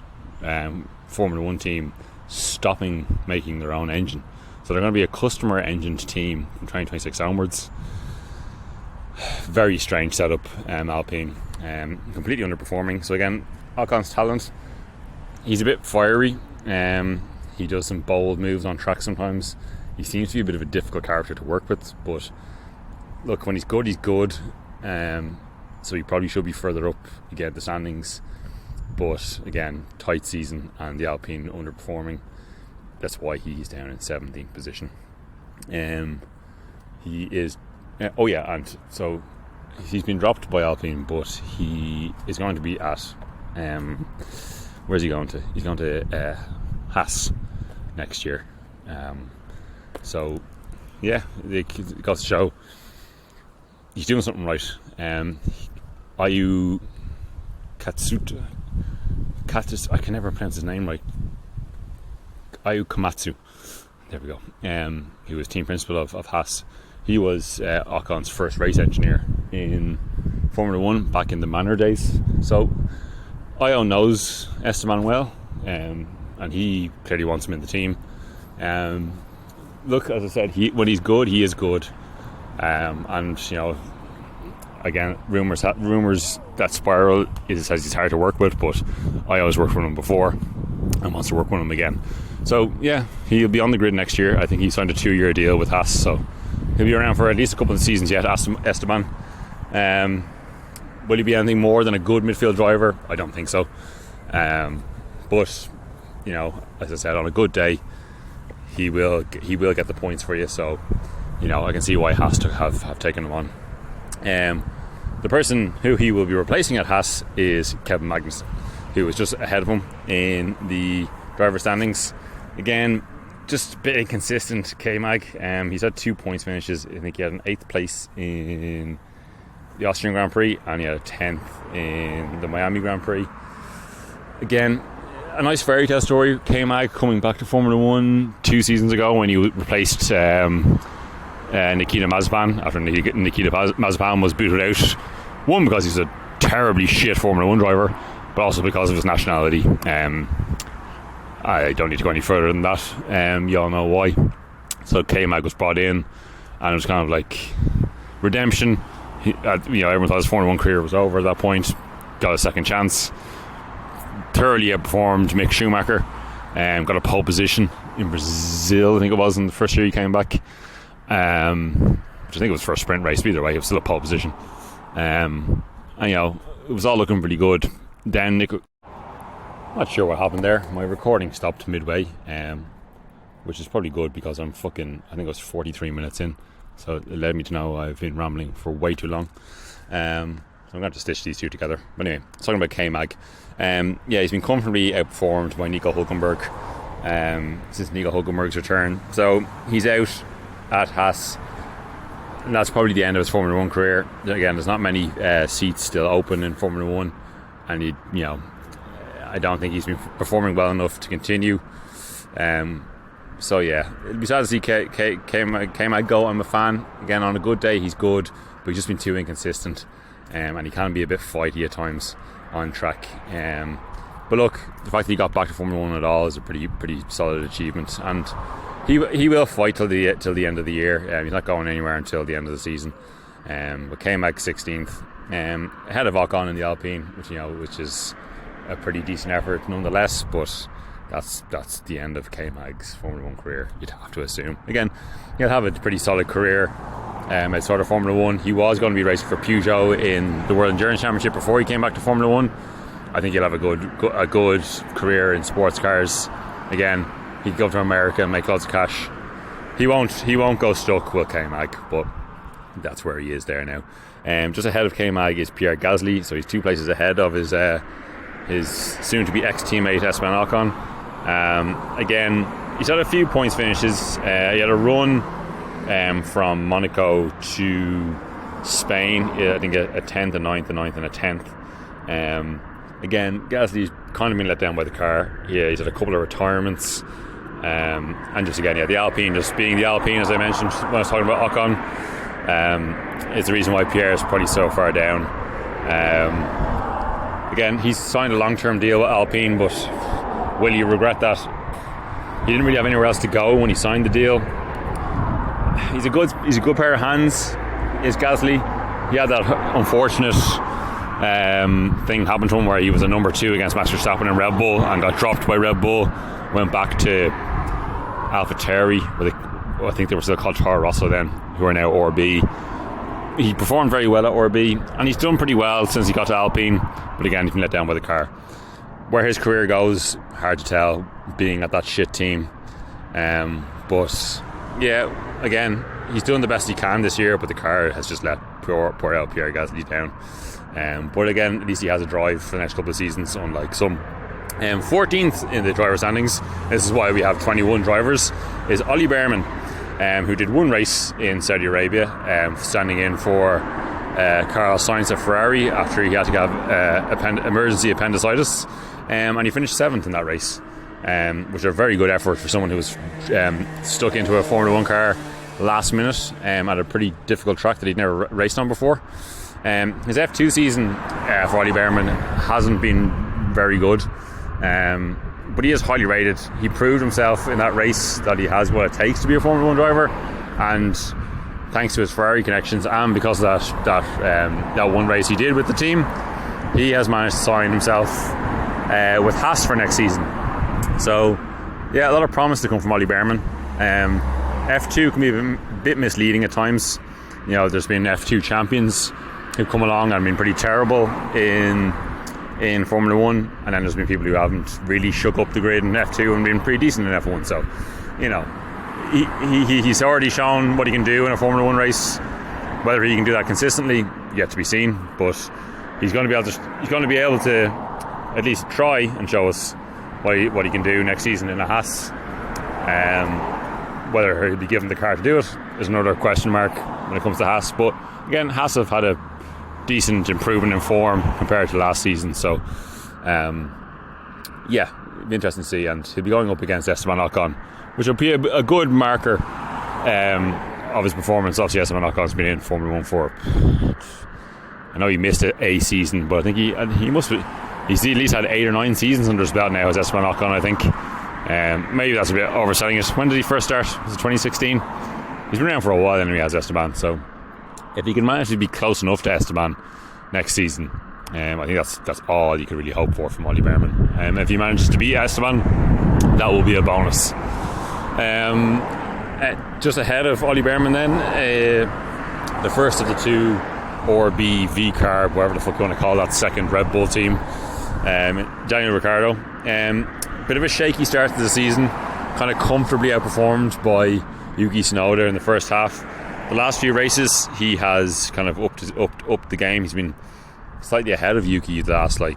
Formula 1 team stopping making their own engine. So they're going to be a customer engined team from 2026 onwards. Very strange setup, Alpine. Completely underperforming. So again, Ocon's talent, he's a bit fiery. He does some bold moves on track sometimes. He seems to be a bit of a difficult character to work with, but look, when he's good, he's good. So he probably should be further up again the standings. But again, tight season and the Alpine underperforming. That's why he's down in 17th position. He is and so he's been dropped by Alpine, but he is going to be at where's he going to? He's going to Haas next year. It goes to show he's doing something right. Ayu Katsuta, I can never pronounce his name right. Ayu Komatsu, there we go. He was team principal of Haas. He was Ocon's first race engineer in Formula 1 back in the Manor days. So Ayu knows Esteban well, and he clearly wants him in the team. Look, as I said, when he's good, he is good. And you know, again, rumours that Spiral says he's hard to work with, but I always worked with him before and wants to work with him again. So yeah, he'll be on the grid next year. I think he signed a 2-year deal with Haas, so he'll be around for at least a couple of seasons yet. Esteban. Will he be anything more than a good midfield driver? I don't think so. But you know, as I said, on a good day, he will get the points for you. So you know, I can see why Haas to have taken him on. The person who he will be replacing at Haas is Kevin Magnussen, who was just ahead of him in the driver standings. Again, just a bit inconsistent, K-Mag. He's had 2 points finishes. I think he had an 8th place in the Austrian Grand Prix, and he had a 10th in the Miami Grand Prix. Again, a nice fairy tale story. K-Mag coming back to Formula 1 2 seasons ago when he replaced Nikita Mazepin after Nikita Mazepin was booted out. One, because he's a terribly shit Formula 1 driver, but also because of his nationality. I don't need to go any further than that. You all know why. So K-Mag was brought in, and it was kind of like redemption. Everyone thought his Formula 1 career was over at that point. Got a second chance. Thoroughly outperformed Mick Schumacher. Got a pole position in Brazil, I think it was, in the first year he came back. Which I think it was first sprint race, but either way, it was still a pole position. And it was all looking pretty good. Then not sure what happened there. My recording stopped midway, which is probably good because I think it was 43 minutes in, so it led me to know I've been rambling for way too long. So I'm going to stitch these two together. But anyway, talking about K-Mag. He's been comfortably outperformed by Nico Hülkenberg since Nico Hülkenberg's return. So he's out at Haas, and that's probably the end of his Formula 1 career. Again, there's not many seats still open in Formula 1, and I don't think he's been performing well enough to continue. So yeah, it'll be sad to see K-Mag go. I'm a fan. Again, on a good day he's good, but he's just been too inconsistent, and he can be a bit fighty at times on track. But look, the fact that he got back to Formula 1 at all is a pretty solid achievement, and he will fight till the end of the year. He's not going anywhere until the end of the season. But K-Mag 16th, ahead of Ocon in the Alpine, which is a pretty decent effort nonetheless, but that's the end of K-Mag's Formula 1 career, you'd have to assume. Again, he'll have a pretty solid career at sort of Formula 1. He was going to be racing for Peugeot in the World Endurance Championship before he came back to Formula 1. I think he'll have a good career in sports cars. Again, he can go to America and make lots of cash. He won't go stuck with K-Mag, but that's where he is there now. Just ahead of K-Mag is Pierre Gasly, so he's 2 places ahead of his soon-to-be ex-teammate Esteban Ocon. Again, he's had a few points finishes. He had a run from Monaco to Spain, I think a 10th, a 9th, a 9th and a 10th. Again, Gasly's kind of been let down by the car. He's had a couple of retirements. And just again, the Alpine, just being the Alpine, as I mentioned when I was talking about Ocon, is the reason why Pierre is probably so far down. Again, he's signed a long-term deal with Alpine, but will you regret that? He didn't really have anywhere else to go when he signed the deal. He's a good pair of hands, is Gasly. He had that unfortunate thing happen to him where he was a number 2 against Max Verstappen in Red Bull and got dropped by Red Bull. Went back to AlphaTauri, I think they were still called Toro Rosso then, who are now RB. He performed very well at RB, and he's done pretty well since he got to Alpine, but again, he's been let down by the car. Where his career goes, hard to tell, being at that shit team. But yeah, again, he's doing the best he can this year, but the car has just let poor Pierre Gasly down. But again, at least he has a drive for the next couple of seasons, unlike some. 14th in the driver standings, this is why we have 21 drivers, is Ollie Behrman, who did one race in Saudi Arabia, standing in for Carlos Sainz at Ferrari after he had to have emergency appendicitis, and he finished 7th in that race, which is a very good effort for someone who was stuck into a Formula 1 car last minute at a pretty difficult track that he'd never raced on before. His F2 season for Ollie Behrman hasn't been very good, but he is highly rated. He proved himself in that race that he has what it takes to be a Formula 1 driver, and thanks to his Ferrari connections and because of that one race he did with the team, he has managed to sign himself with Haas for next season. So yeah, a lot of promise to come from Ollie Behrman. F2 can be a bit misleading at times. You know, there's been F2 champions who've come along and been pretty terrible in Formula 1, and then there's been people who haven't really shook up the grid in F2 and been pretty decent in F1. So, you know, he's already shown what he can do in a Formula 1 race. Whether he can do that consistently, yet to be seen. But he's going to be able to at least try and show us what he can do next season in a Haas. Whether he'll be given the car to do it is another question mark when it comes to Haas. But again, Haas have had a decent improvement in form compared to last season, so yeah, it'll be interesting to see. And he'll be going up against Esteban Ocon, which will be a good marker of his performance. Obviously Esteban Ocon's been in Formula 1 for, I know he missed a season, but I think he's at least had 8 or 9 seasons under his belt now as Esteban Ocon, I think. Maybe that's a bit overselling it. When did he first start? Was it 2016? He's been around for a while anyway as Esteban, so if he can manage to be close enough to Esteban next season, I think that's all you could really hope for from Ollie Behrman. If he manages to beat Esteban, that will be a bonus. Just ahead of Ollie Behrman then, the first of the 2 RB V-Carb, whatever the fuck you want to call that second Red Bull team, Daniel Ricciardo. Bit of a shaky start to the season, kind of comfortably outperformed by Yuki Tsunoda in the first half. The last few races he has kind of upped the game. He's been slightly ahead of Yuki the last 4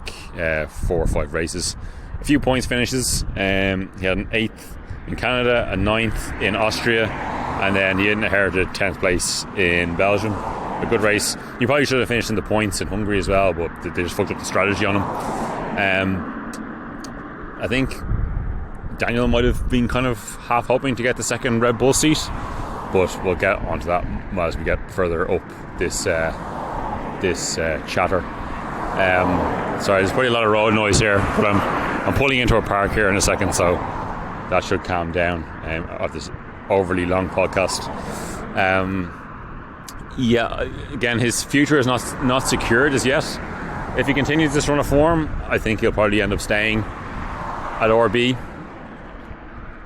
or 5 races. A few points finishes. He had an 8th in Canada, a 9th in Austria, and then he inherited 10th place in Belgium. A good race. He probably should have finished in the points in Hungary as well, but they just fucked up the strategy on him. I think Daniel might have been kind of half hoping to get the second Red Bull seat, but we'll get onto that as we get further up this chatter. Sorry, there's probably a lot of road noise here, but I'm pulling into a park here in a second, so that should calm down of this overly long podcast. Yeah, again, his future is not secured as yet. If he continues this run of form, I think he'll probably end up staying at RB,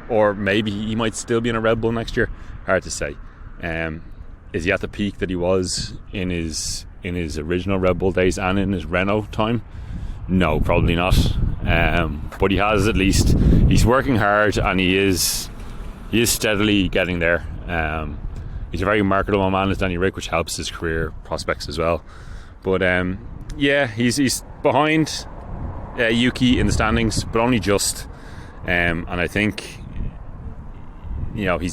or maybe he might still be in a Red Bull next year. Hard to say. is he at the peak that he was in his original Red Bull days and in his Renault time? No, probably not. But he has, at least, he's working hard, and he is steadily getting there. He's a very marketable man, as Danny Rick, which helps his career prospects as well. But he's behind Yuki in the standings, but only just. And I think, he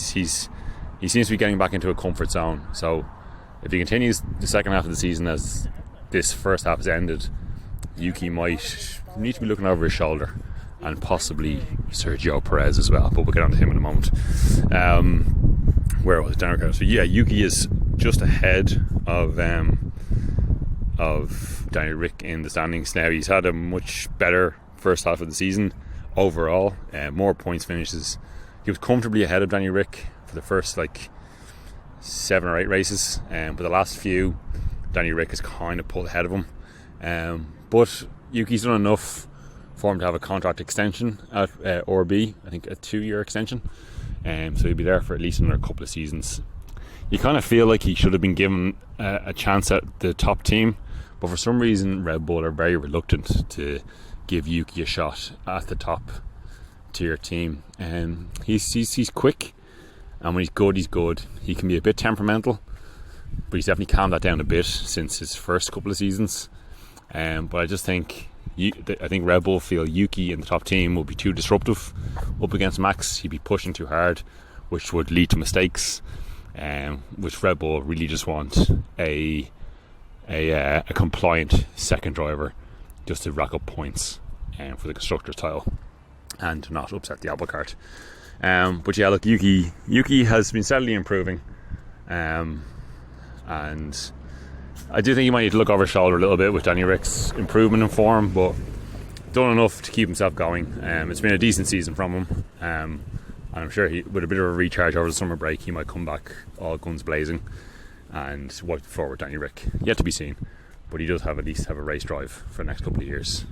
seems to be getting back into a comfort zone. So if he continues the second half of the season as this first half has ended, Yuki might need to be looking over his shoulder, and possibly Sergio Perez as well, but we'll get on to him in a moment. Where was Danny Rick? So Yuki is just ahead of Danny Rick in the standings now. He's had a much better first half of the season overall, more points finishes. He was comfortably ahead of Danny Rick for the first 7 or 8 races, but the last few Danny Rick has kind of pulled ahead of him. But Yuki's done enough for him to have a contract extension at RB, I think a 2-year extension, so he'll be there for at least another couple of seasons. You kind of feel like he should have been given a chance at the top team, but for some reason Red Bull are very reluctant to give Yuki a shot at the top tier team. He's quick, and when he's good, he's good. He can be a bit temperamental, but he's definitely calmed that down a bit since his first couple of seasons. But I just think Red Bull feel Yuki in the top team will be too disruptive up against Max. He'd be pushing too hard, which would lead to mistakes, which Red Bull really just want a compliant second driver just to rack up points for the constructors title and to not upset the apple cart. But yeah, look, Yuki has been steadily improving, and I do think he might need to look over his shoulder a little bit with Danny Rick's improvement in form, but done enough to keep himself going. It's been a decent season from him, and I'm sure with a bit of a recharge over the summer break, he might come back all guns blazing and wipe the floor with Danny Rick. Yet to be seen, but he does at least have a race drive for the next couple of years.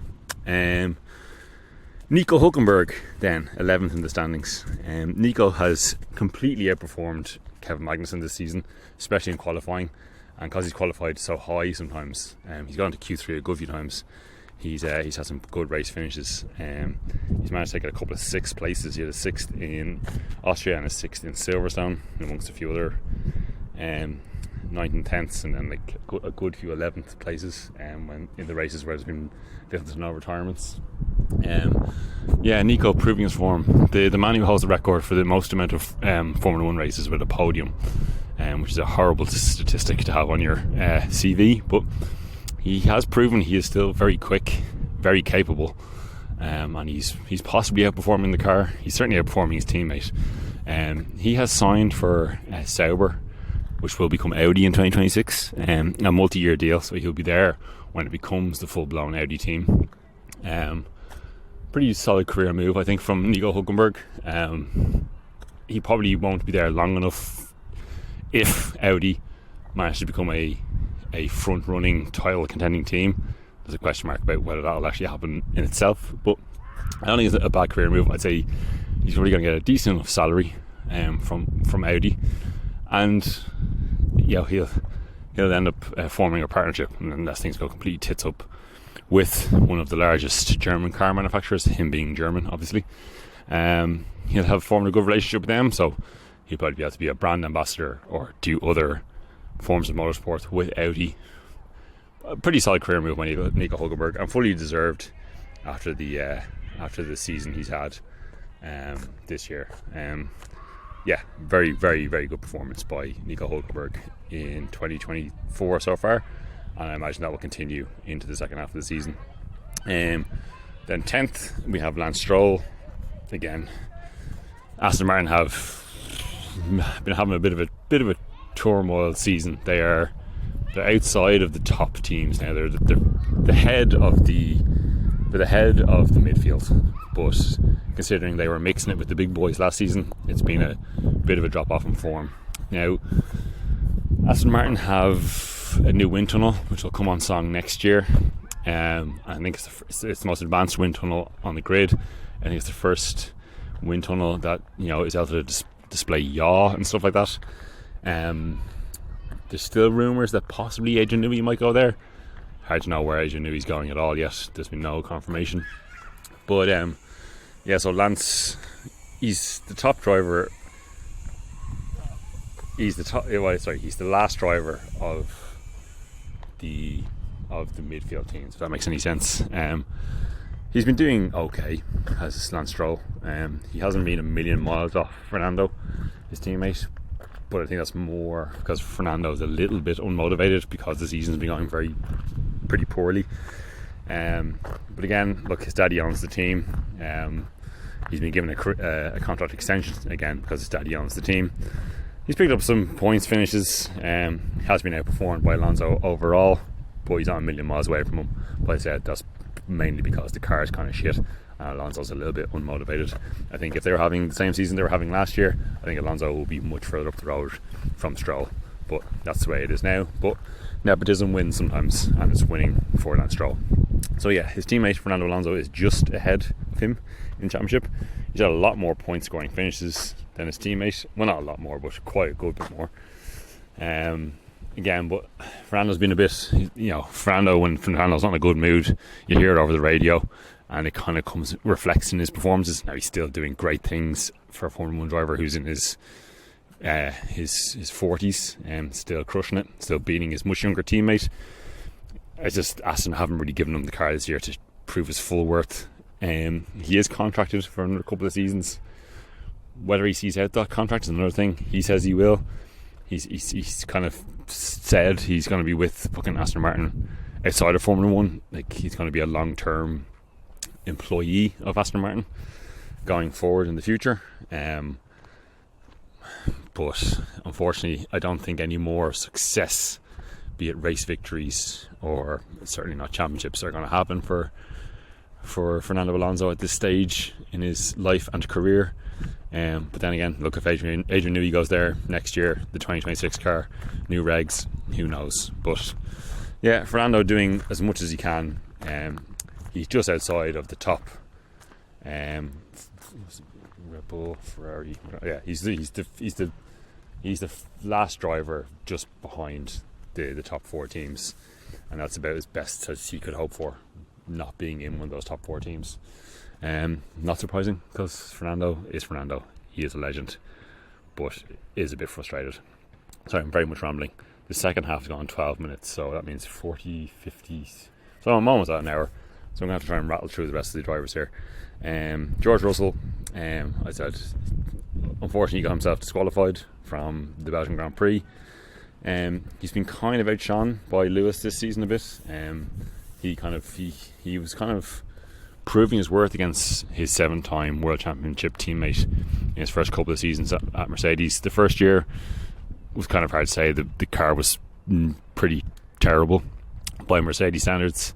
Nico Hülkenberg then 11th in the standings. Nico has completely outperformed Kevin Magnussen this season, especially in qualifying, and because he's qualified so high sometimes, he's gone to Q3 a good few times. He's had some good race finishes. He's managed to take a couple of 6th places. He had a 6th in Austria and a 6th in Silverstone, amongst a few other 9th and 10ths, and then a good few 11th places when in the races where there's been little to no retirements. Nico proving his form. The man who holds the record for the most amount of Formula 1 races with a podium, which is a horrible statistic to have on your CV, but he has proven he is still very quick, very capable, and he's possibly outperforming the car. He's certainly outperforming his teammate. He has signed for Sauber, which will become Audi in 2026, a multi-year deal, so he'll be there when it becomes the full-blown Audi team. Pretty solid career move, I think, from Nico Hülkenberg. He probably won't be there long enough if Audi manage to become a front-running title contending team. There's a question mark about whether that'll actually happen in itself, but I don't think it's a bad career move. I'd say he's probably going to get a decent enough salary from Audi, and he'll end up forming a partnership, and unless things go completely tits up, with one of the largest German car manufacturers, him being German obviously. He'll have formed a good relationship with them, so he'll probably be able to be a brand ambassador or do other forms of motorsport with Audi. A pretty solid career move by Nico Hülkenberg, and fully deserved after the season he's had this year. Very, very, very good performance by Nico Hülkenberg in 2024 so far, and I imagine that will continue into the second half of the season. Then 10th we have Lance Stroll. Again, Aston Martin have been having a bit of a turmoil season. They're outside of the top teams now. They're the head of the midfield, but considering they were mixing it with the big boys last season, it's been a bit of a drop off in form. Now, Aston Martin have a new wind tunnel which will come on song next year. I think it's the most advanced wind tunnel on the grid. I think it's the first wind tunnel that is able to display yaw and stuff like that. There's still rumours that possibly Adrian Newey might go there. Hard to know where Adrian Newey's going at all yet. There's been no confirmation. But so Lance, he's the top driver. He's the last driver of the midfield teams, if that makes any sense. He's been doing okay as Lance Stroll. He hasn't been a million miles off Fernando, his teammate, but I think that's more because Fernando's a little bit unmotivated because the season's been going pretty poorly. But again, look, his daddy owns the team. He's been given a contract extension again because his daddy owns the team. He's picked up some points finishes. Has been outperformed by Alonso overall, but he's not a million miles away from him. But I said that's mainly because the car is kind of shit and Alonso's a little bit unmotivated. I think if they were having the same season they were having last year, I think Alonso will be much further up the road from Stroll, but that's the way it is now. But nepotism wins sometimes, and it's winning for Lance Stroll. So yeah, his teammate Fernando Alonso is just ahead of him in the championship. He's had a lot more point scoring finishes than his teammate. Well, not a lot more, but quite a good bit more. Again, but Fernando's been a bit, Fernando, when Fernando's not in a good mood, you hear it over the radio, and it kind of reflects in his performances. Now he's still doing great things for a Formula 1 driver who's in his 40s and still crushing it, still beating his much younger teammate. I just Aston haven't really given him the car this year to prove his full worth. He is contracted for another couple of seasons. Whether he sees out that contract is another thing. He says he will. He's kind of said he's going to be with fucking Aston Martin outside of Formula 1. Like, he's going to be a long-term employee of Aston Martin going forward in the future. But unfortunately, I don't think any more success, be it race victories or certainly not championships, are going to happen for Fernando Alonso at this stage in his life and career. But then again, look, if Adrian Newey goes there next year, the 2026 car, new regs, who knows. But yeah, Fernando doing as much as he can. He's just outside of the top. Red Bull, Ferrari. Yeah, he's the last driver just behind the top four teams, and that's about as best as he could hope for, not being in one of those top four teams. Not surprising, because Fernando is Fernando. He is a legend, but is a bit frustrated. Sorry, I'm very much rambling. The second half has gone 12 minutes, so that means 40, 50. So I'm almost at an hour, so I'm going to have to try and rattle through the rest of the drivers here. George Russell, I said, unfortunately, he got himself disqualified from the Belgian Grand Prix. He's been kind of outshone by Lewis this season a bit. He was kind of proving his worth against his 7-time World Championship teammate in his first couple of seasons at Mercedes. The first year was kind of hard to say. The car was pretty terrible by Mercedes standards,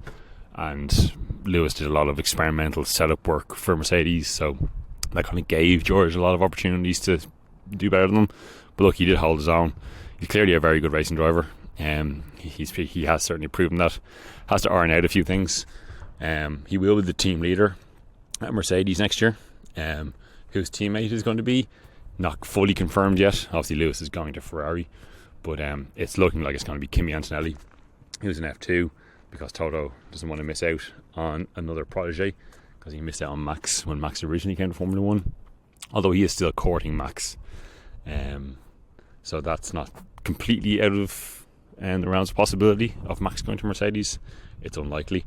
and Lewis did a lot of experimental setup work for Mercedes, so that kind of gave George a lot of opportunities to do better than them. But look, he did hold his own. He's clearly a very good racing driver. He has certainly proven that. Has to iron out a few things. He will be the team leader at Mercedes next year. Whose teammate is going to be, not fully confirmed yet. Obviously Lewis is going to Ferrari, but it's looking like it's going to be Kimi Antonelli, who's an F2, because Toto doesn't want to miss out on another protege, because he missed out on Max when Max originally came to Formula 1, although he is still courting Max. So that's not completely out of the realms of possibility of Max going to Mercedes. It's unlikely.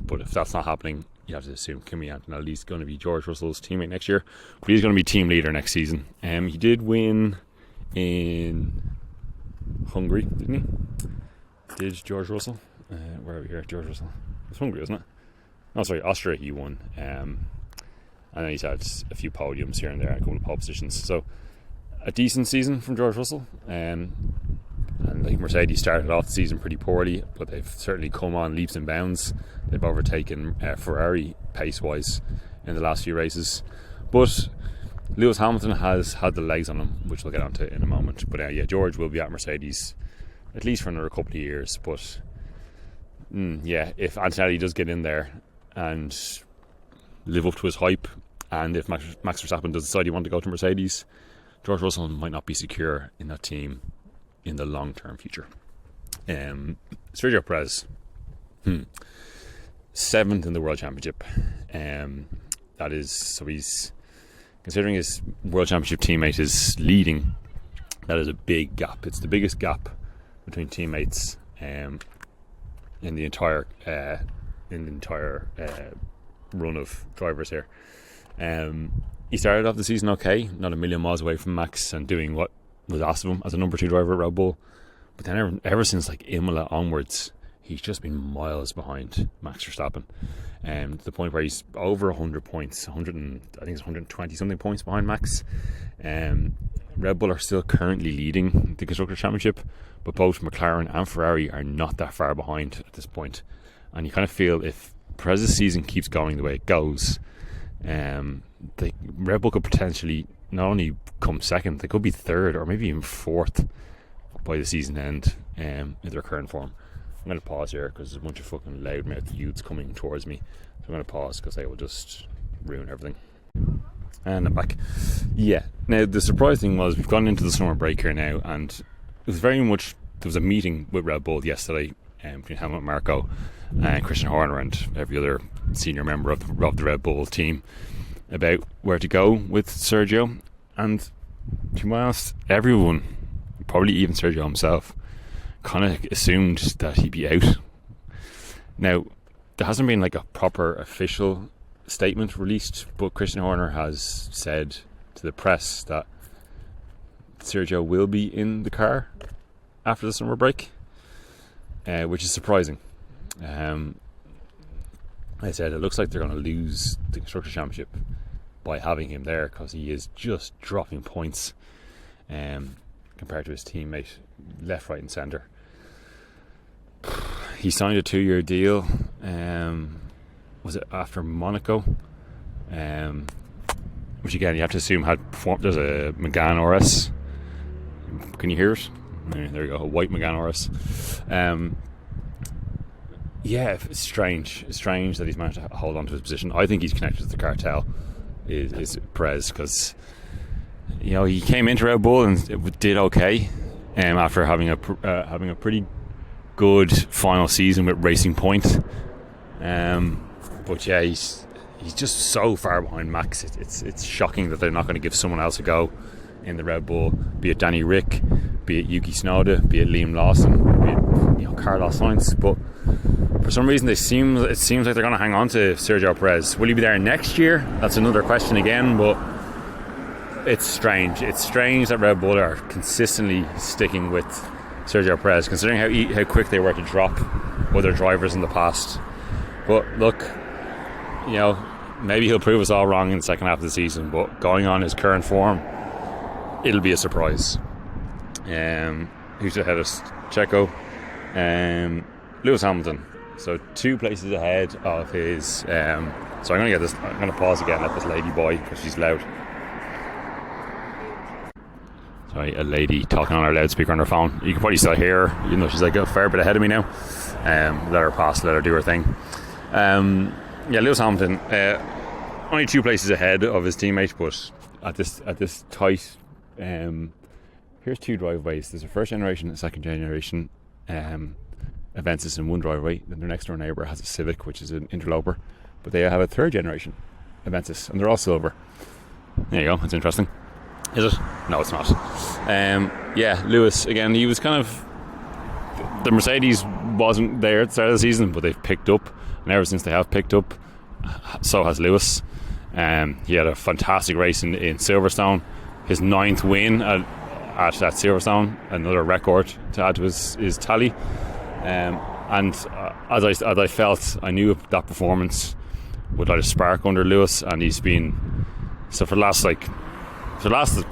But if that's not happening, you have to assume Kimi Antonelli is going to be George Russell's teammate next year. But he's going to be team leader next season. He did win in Hungary, didn't he? Did George Russell? Where are we here? George Russell. It's Hungary, isn't it? No, sorry, Austria he won. And then he's had a few podiums here and there, a couple of pole positions. So a decent season from George Russell. And like Mercedes started off the season pretty poorly, but they've certainly come on leaps and bounds. They've overtaken Ferrari pace-wise in the last few races. But Lewis Hamilton has had the legs on him, which we'll get onto in a moment. But yeah, George will be at Mercedes at least for another couple of years. But if Antonelli does get in there and live up to his hype, and if Max Verstappen does decide he wants to go to Mercedes, George Russell might not be secure in that team in the long-term future. Sergio Perez, 7th in the World Championship. That is, so he's, considering his World Championship teammate is leading, that is a big gap. It's the biggest gap between teammates in the entire run of drivers here. He started off the season okay, not a million miles away from Max and doing what was asked of him as a number 2 driver at Red Bull. But then ever since like Imola onwards, he's just been miles behind Max Verstappen, to the point where he's over 100 points, I think it's 120 something points behind Max. Red Bull are still currently leading the Constructors' Championship, but both McLaren and Ferrari are not that far behind at this point. And you kind of feel if Perez's season keeps going the way it goes, Red Bull could potentially not only come second, they could be third or maybe even fourth by the season end in their current form. I'm going to pause here because there's a bunch of fucking loudmouth youths coming towards me, so I'm going to pause because they will just ruin everything. And I'm back. Yeah, now the surprise thing was we've gone into the summer break here now, and it was very much, there was a meeting with Red Bull yesterday between Helmut Marko and Christian Horner and every other senior member of the Red Bull team about where to go with Sergio. And to be honest, everyone, probably even Sergio himself, kind of assumed that he'd be out. Now, there hasn't been like a proper official statement released, but Christian Horner has said to the press that Sergio will be in the car after the summer break, which is surprising. I said it looks like they're going to lose the Constructors' Championship by having him there, because he is just dropping points compared to his teammate left, right and centre. He signed a 2-year deal, was it after Monaco, which again you have to assume had performed. There's a Megane RS, can you hear it? There you go, a white Megane RS. Yeah, it's strange that he's managed to hold on to his position. I think he's connected to the cartel, is Perez, because he came into Red Bull and it did okay after having a pretty good final season with Racing Point, but yeah, he's just so far behind Max. It's shocking that they're not going to give someone else a go in the Red Bull, be it Danny Rick, be it Yuki Tsunoda, be it Liam Lawson, be it Carlos Sainz. But for some reason it seems like they're going to hang on to Sergio Perez. Will he be there next year? That's another question again, but it's strange. It's strange that Red Bull are consistently sticking with Sergio Perez, considering how quick they were to drop other drivers in the past. But look, maybe he'll prove us all wrong in the second half of the season, but going on his current form, it'll be a surprise. Who's ahead of Checo? Lewis Hamilton. So 2 places ahead of his. So I'm going to pause again at this lady boy because she's loud. Sorry, a lady talking on her loudspeaker on her phone. You can probably still hear her, she's like a fair bit ahead of me now. Let her pass, let her do her thing. Lewis Hamilton, only 2 places ahead of his teammate, but at this tight. Here's 2 driveways. There's a first generation and a second generation Avensis in one driveway. Then their next door neighbour has a Civic, which is an interloper, but they have a third generation Avensis, and they're all silver. There you go. It's interesting. Is it? No, it's not. Lewis again. He was kind of, the Mercedes wasn't there at the start of the season, but they've picked up, and ever since they have picked up, so has Lewis. He had a fantastic race in Silverstone. His 9th win at Silverstone, another record to add to his tally. And as I felt, I knew that performance would light a spark under Lewis, and he's been so for the last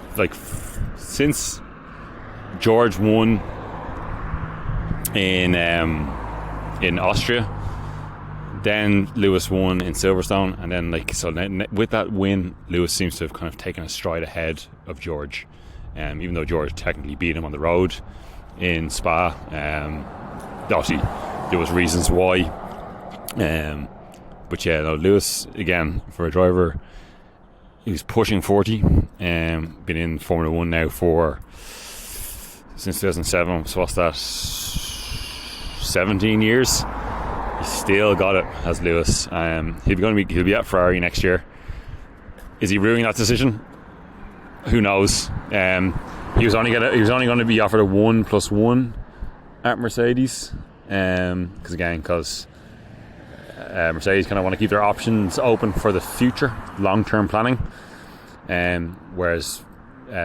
since George won in Austria, then Lewis won in Silverstone, and then with that win, Lewis seems to have kind of taken a stride ahead of George, even though George technically beat him on the road in Spa. Obviously there was reasons why, but Lewis, again, for a driver, he was pushing 40, been in Formula 1 now for since 2007. So what's that? 17 years. He's still got it as Lewis. He'll be at Ferrari next year. Is he ruining that decision? Who knows? He was only going to be offered a 1+1 at Mercedes, because Mercedes kind of want to keep their options open for the future, long-term planning, whereas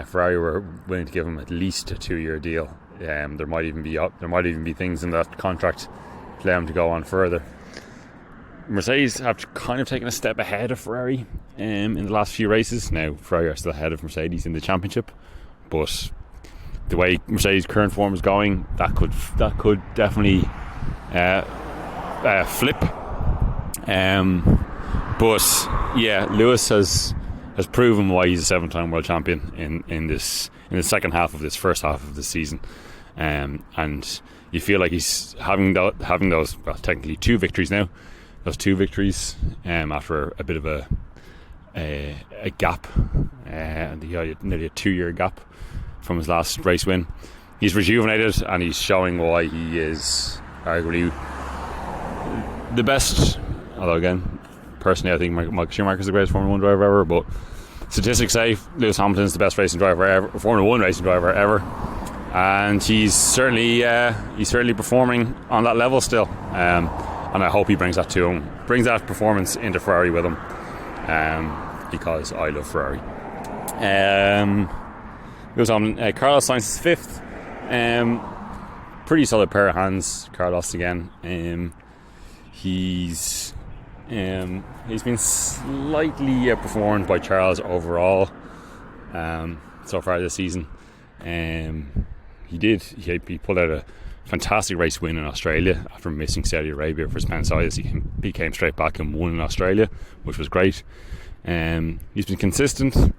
Ferrari were willing to give him at least a 2-year deal. There might even be things in that contract to allow him to go on further. Mercedes have kind of taken a step ahead of Ferrari in the last few races. Now Ferrari are still ahead of Mercedes in the championship, but the way Mercedes' current form is going, that could definitely flip. But yeah, Lewis has proven why he's a 7-time world champion in the second half of this first half of the season, and you feel like he's having those technically 2 victories now. Those 2 victories after a bit of a gap, nearly a 2-year gap from his last race win. He's rejuvenated and he's showing why he is arguably the best. Although again, personally, I think Michael Schumacher is the greatest Formula 1 driver ever, but statistics say Lewis Hamilton is the best racing driver ever, Formula 1 racing driver ever, and he's certainly performing on that level still. And I hope he brings that performance into Ferrari with him, because I love Ferrari. Goes on. Carlos Sainz is 5th. Pretty solid pair of hands, Carlos again. He's been slightly outperformed by Charles overall so far this season. He pulled out a fantastic race win in Australia after missing Saudi Arabia for Spencer. He came straight back and won in Australia, which was great. He's been consistent.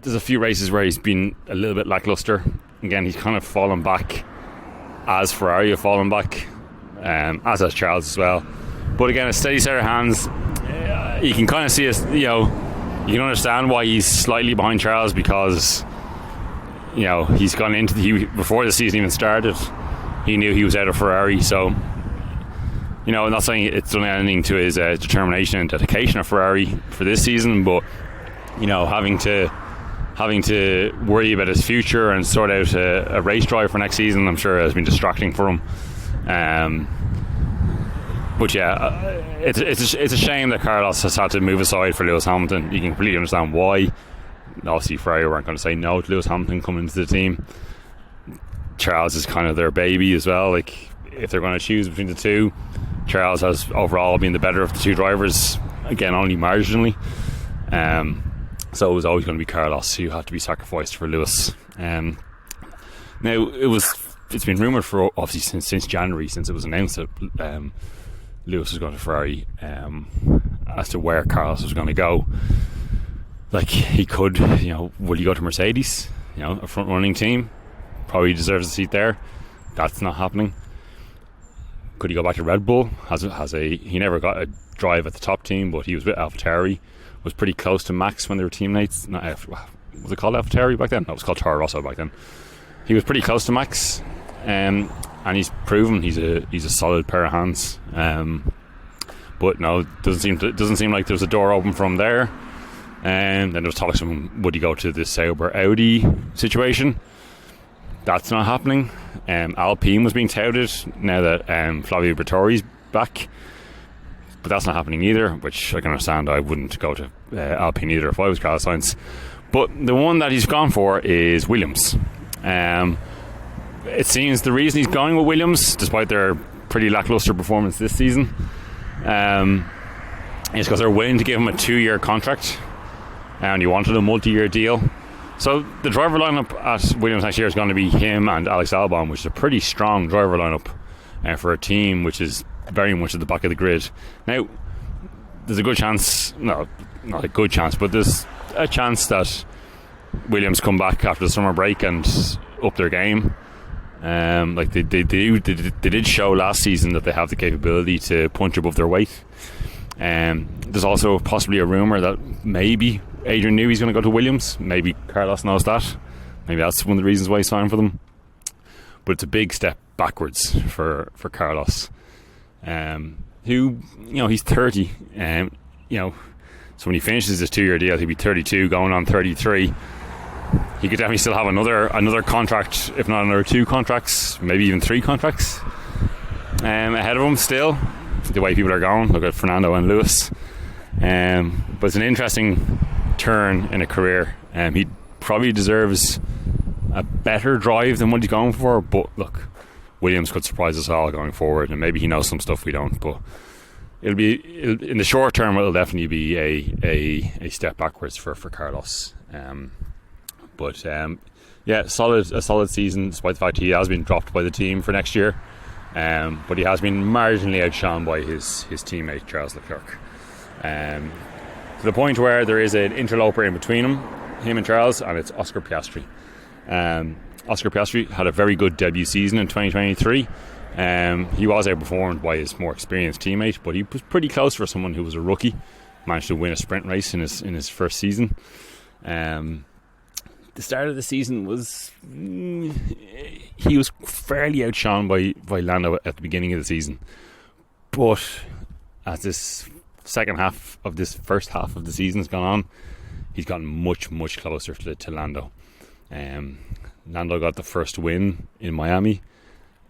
There's a few races where he's been a little bit lackluster. Again, he's kind of fallen back as Ferrari have fallen back, as has Charles as well. But again, a steady set of hands. You can kind of see you can understand why he's slightly behind Charles, because he's gone into before the season even started, he knew he was out of Ferrari. So I'm not saying it's done anything to his determination and dedication of Ferrari for this season, but having to worry about his future and sort out a race drive for next season, I'm sure has been distracting for him. But yeah, it's a shame that Carlos has had to move aside for Lewis Hamilton. You can completely understand why. Obviously Ferrari weren't going to say no to Lewis Hamilton coming into the team. Charles is kind of their baby as well. Like, if they're going to choose between the two, Charles has overall been the better of the 2 drivers, again only marginally. So it was always going to be Carlos who had to be sacrificed for Lewis. Now it's been rumoured for obviously since January, since it was announced that Lewis was going to Ferrari, as to where Carlos was going to go. Like, he could, will he go to Mercedes? A front running team, probably deserves a seat there. That's not happening. Could he go back to Red Bull? He never got a drive at the top team, but he was with AlphaTauri, was pretty close to Max when they were teammates. Was it called AlphaTauri back then? No, it was called Toro Rosso back then. He was pretty close to Max, and he's proven he's a solid pair of hands. But no, doesn't seem like there's a door open from there. And then there was talks of would he go to the Sauber Audi situation. That's not happening. Alpine was being touted now that Flavio Briatore's back, but that's not happening either, which I can understand. I wouldn't go to Alpine either if I was Carlos Sainz. But the one that he's gone for is Williams. It seems the reason he's going with Williams, despite their pretty lackluster performance this season, is because they're willing to give him a 2-year contract, and he wanted a multi-year deal. So the driver lineup at Williams next year is going to be him and Alex Albon, which is a pretty strong driver lineup for a team which is very much at the back of the grid. Now, there's a good chance, no, not a good chance, but there's a chance that Williams come back after the summer break and up their game. Like they did show last season that they have the capability to punch above their weight. There's also possibly a rumour that maybe Adrian Newey's going to go to Williams. Maybe Carlos knows that. Maybe that's one of the reasons why he's signed for them. but it's a big step backwards for Carlos, who, he's 30, so when he finishes his 2-year deal, he'll be 32, going on 33. He could definitely still have another contract, if not another 2 contracts, maybe even 3 contracts ahead of him still, the way people are going. Look at Fernando and Lewis. But it's an interesting turn in a career. He probably deserves a better drive than what he's going for, but look, Williams could surprise us all going forward, and maybe he knows some stuff we don't, but in the short term it'll definitely be a step backwards for Carlos. A solid season, despite the fact he has been dropped by the team for next year, but he has been marginally outshone by his teammate Charles Leclerc, to the point where there is an interloper in between him and Charles, and it's Oscar Piastri. Oscar Piastri had a very good debut season in 2023. He was outperformed by his more experienced teammate, but he was pretty close for someone who was a rookie. Managed to win a sprint race in his first season. The start of the season was he was fairly outshone by Lando at the beginning of the season, but as this second half of this first half of the season has gone on, he's gotten much closer to Lando. Lando got the first win in Miami,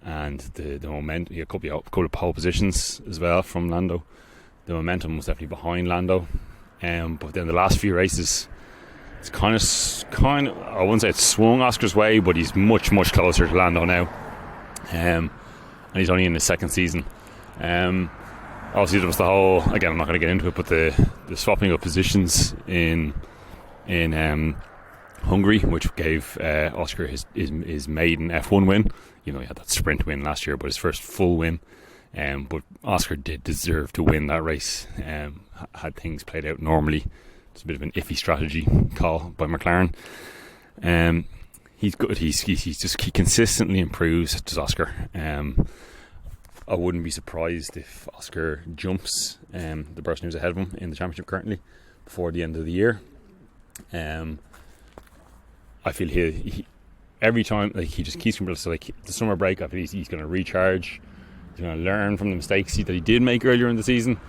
and the momentum, he had a couple of pole positions as well from Lando. The momentum was definitely behind Lando, but then the last few races, it's kind of I wouldn't say it's swung Oscar's way, but he's much closer to Lando now, and he's only in his second season. Obviously there was the whole, again I'm not going to get into it, but the swapping of positions in Hungary, which gave Oscar his maiden F1 win. He had that sprint win last year, but his first full win. But Oscar did deserve to win that race. Had things played out normally, it's a bit of an iffy strategy call by McLaren. He's good. He consistently improves, does Oscar. I wouldn't be surprised if Oscar jumps the person who's ahead of him in the championship currently before the end of the year. I feel he every time, like, he just keeps so like the summer break, I feel he's going to recharge. He's going to learn from the mistakes that he did make earlier in the season,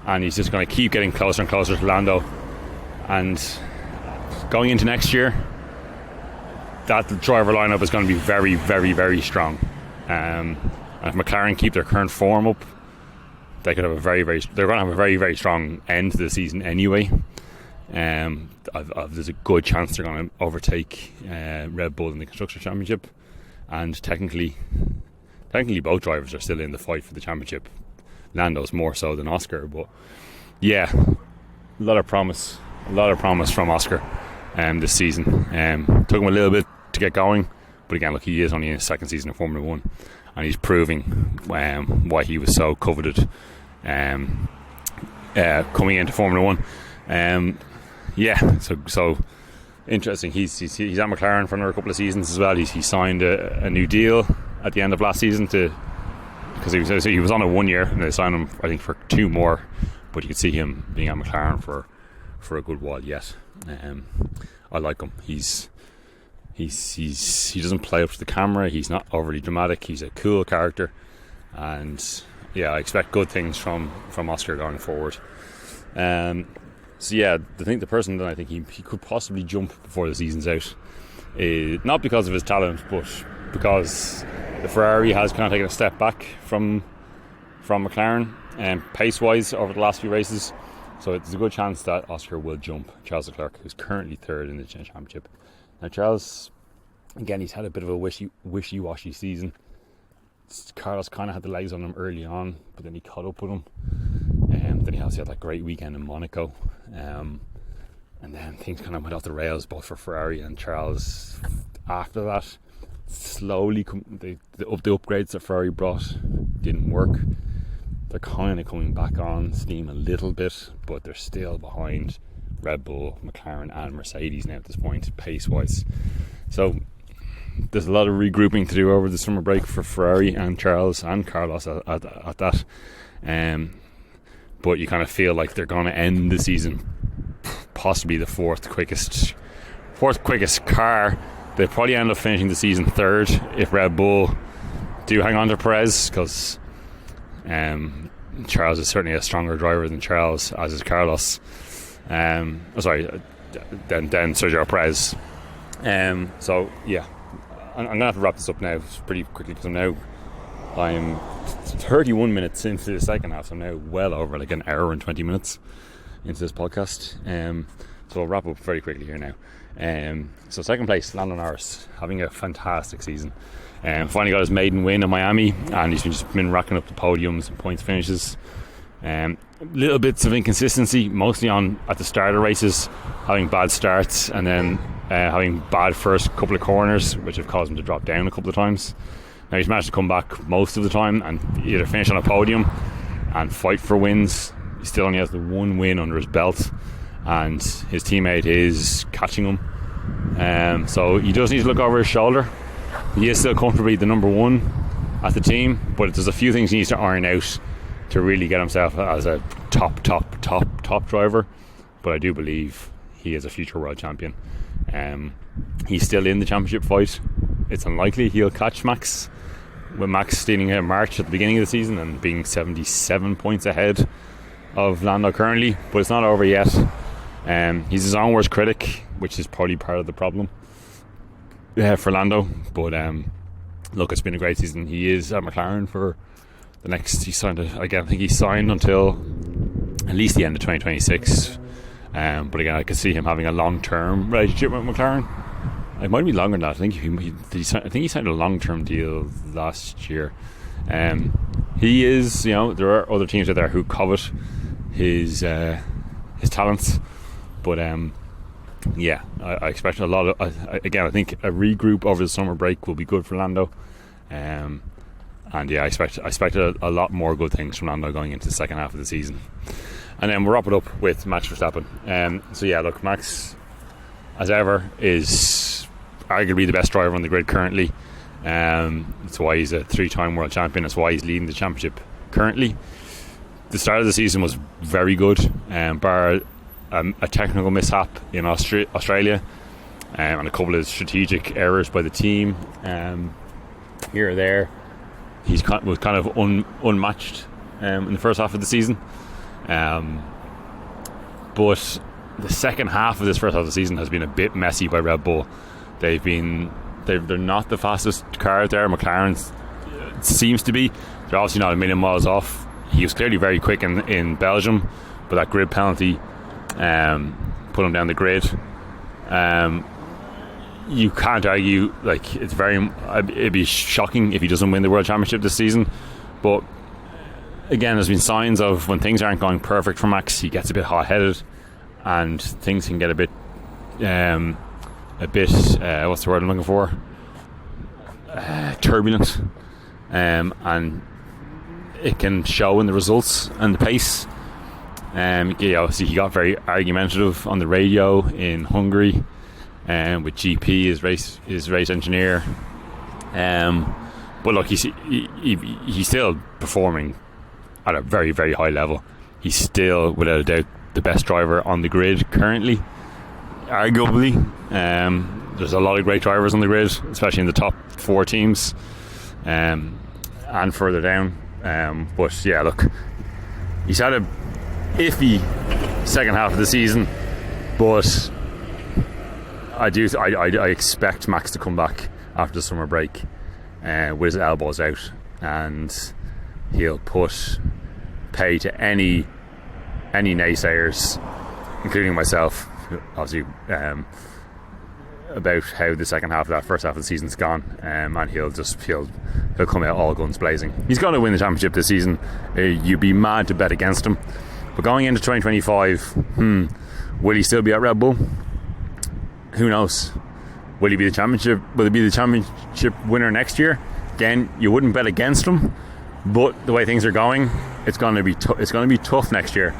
and he's just going to keep getting closer and closer to Lando. And going into next year, that driver lineup is going to be very, very, very strong. And if McLaren keep their current form up, they could have they're going to have a very, very strong end to the season anyway. There's a good chance they're going to overtake Red Bull in the Constructors' Championship, and technically both drivers are still in the fight for the championship. Lando's more so than Oscar, but yeah, a lot of promise from Oscar this season. Took him a little bit to get going, but again, look, he is only in his second season of Formula 1, and he's proving why he was so coveted coming into Formula 1. So interesting. He's at McLaren for another couple of seasons as well. He signed a new deal at the end of last season because he was on a 1 year, and they signed him I think for 2 more. But you could see him being at McLaren for a good while yet. I like him. He doesn't play up to the camera. He's not overly dramatic. He's a cool character, and yeah, I expect good things from Oscar going forward. So yeah, the person that I think he could possibly jump before the season's out, not because of his talent, but because the Ferrari has kind of taken a step back from McLaren pace-wise over the last few races. So it's a good chance that Oscar will jump Charles Leclerc, who's currently third in the championship. Now Charles, again, he's had a bit of a wishy-washy season. Carlos kind of had the legs on him early on, but then he caught up with him. Then he also had that great weekend in Monaco, and then things kind of went off the rails both for Ferrari and Charles after that. Slowly the upgrades that Ferrari brought didn't work. They're kind of coming back on steam a little bit, but they're still behind Red Bull, McLaren and Mercedes now at this point, pace wise. So there's a lot of regrouping to do over the summer break for Ferrari and Charles and Carlos at that. But you kind of feel like they're going to end the season possibly the fourth quickest car They'll probably end up finishing the season third if Red Bull do hang on to Perez, because Charles is certainly a stronger driver than Charles, as is Carlos. Then Sergio Perez. So yeah, I'm going to have to wrap this up now pretty quickly, because I'm 31 minutes into the second half, so I'm now well over like an hour and 20 minutes into this podcast. So I'll wrap up very quickly here now. So second place, Lando Norris, having a fantastic season. Finally got his maiden win in Miami, and he's just been racking up the podiums and points finishes. Little bits of inconsistency, mostly at the start of races, having bad starts, and then having bad first couple of corners, which have caused him to drop down a couple of times. Now he's managed to come back most of the time and either finish on a podium and fight for wins. He still only has the one win under his belt, and his teammate is catching him. So he does need to look over his shoulder. He is still comfortably the number one at the team, but there's a few things he needs to iron out to really get himself as a top driver. But I do believe he is a future world champion. He's still in the championship fight. It's unlikely he'll catch Max, with Max stealing a march at the beginning of the season and being 77 points ahead of Lando currently, but it's not over yet. He's his own worst critic, which is probably part of the problem for Lando. But look, it's been a great season. He is at McLaren for the next. I think he signed until at least the end of 2026. But again, I could see him having a long-term relationship with McLaren. It might be longer than that. I think he signed a long-term deal last year. He is, there are other teams out there who covet his talents, but I expect a lot of. Again, I think a regroup over the summer break will be good for Lando, and yeah, I expect a lot more good things from Lando going into the second half of the season. And then we'll wrap it up with Max Verstappen. So yeah, look, Max, as ever, is arguably the best driver on the grid currently. That's why he's a 3-time world champion. That's why he's leading the championship currently. The start of the season was very good, bar a technical mishap in Australia, and a couple of strategic errors by the team here or there. He was kind of unmatched in the first half of the season. But the second half of this first half of the season has been a bit messy by Red Bull. They're not the fastest car out there. McLaren seems to be. They're obviously not a million miles off. He was clearly very quick in Belgium, but that grid penalty put him down the grid. You can't argue, like, it'd be shocking if he doesn't win the World Championship this season. But again, there's been signs of when things aren't going perfect for Max, he gets a bit hot-headed, and things can get a bit what's the word I'm looking for? Turbulent, and it can show in the results and the pace. Obviously he got very argumentative on the radio in Hungary, with GP, his race engineer. But look, he's still performing at a very, very high level. He's still, without a doubt, the best driver on the grid currently, arguably. There's a lot of great drivers on the grid, especially in the top 4 teams, and further down. But yeah, look, he's had a iffy second half of the season, but I expect Max to come back after the summer break with his elbows out, and he'll put pay to any naysayers, including myself, obviously, about how the second half of that first half of the season's gone, and he'll come out all guns blazing. He's going to win the championship this season. You'd be mad to bet against him. But going into 2025, will he still be at Red Bull? Who knows? Will he be the championship? Will he be the championship winner next year? Again, you wouldn't bet against him, but the way things are going, it's going to be tough next year.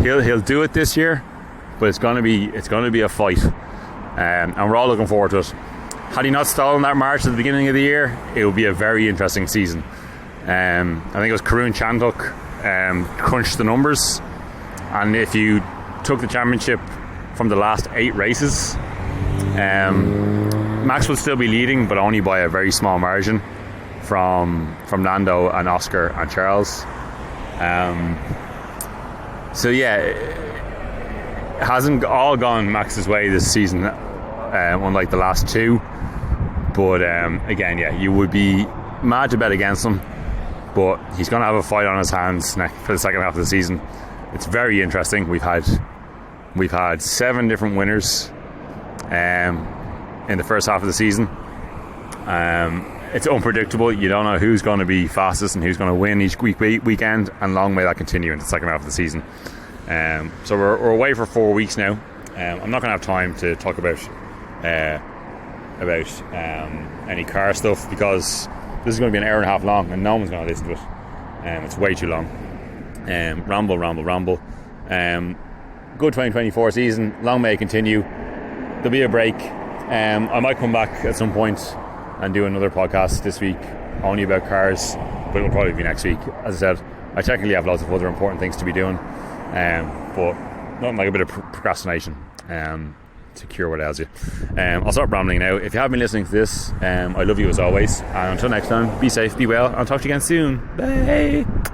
He'll do it this year, but it's going to be a fight, and we're all looking forward to it. Had he not stolen that march at the beginning of the year, it would be a very interesting season. I think it was Karun Chandhok crunched the numbers, and if you took the championship from the last 8 races, Max will still be leading, but only by a very small margin from Lando and Oscar and Charles. So yeah, it hasn't all gone Max's way this season, unlike the last two. But again, yeah, you would be mad to bet against him, but he's going to have a fight on his hands for the second half of the season. It's very interesting. We've had 7 different winners in the first half of the season. It's unpredictable. You don't know who's going to be fastest and who's going to win each weekend, and long may that continue in the second half of the season. So we're away for 4 weeks now. I'm not going to have time to talk about any car stuff, because this is going to be an hour and a half long and no one's going to listen to it. It's way too long. Ramble. Good 2024 season. Long may it continue. There'll be a break. I might come back at some point and do another podcast this week only about cars, but it'll probably be next week. As I said, I technically have lots of other important things to be doing, but nothing like a bit of procrastination to cure what ails you. I'll stop rambling now. If you have been listening to this, I love you as always, and until next time, be safe, be well, I'll talk to you again soon. Bye.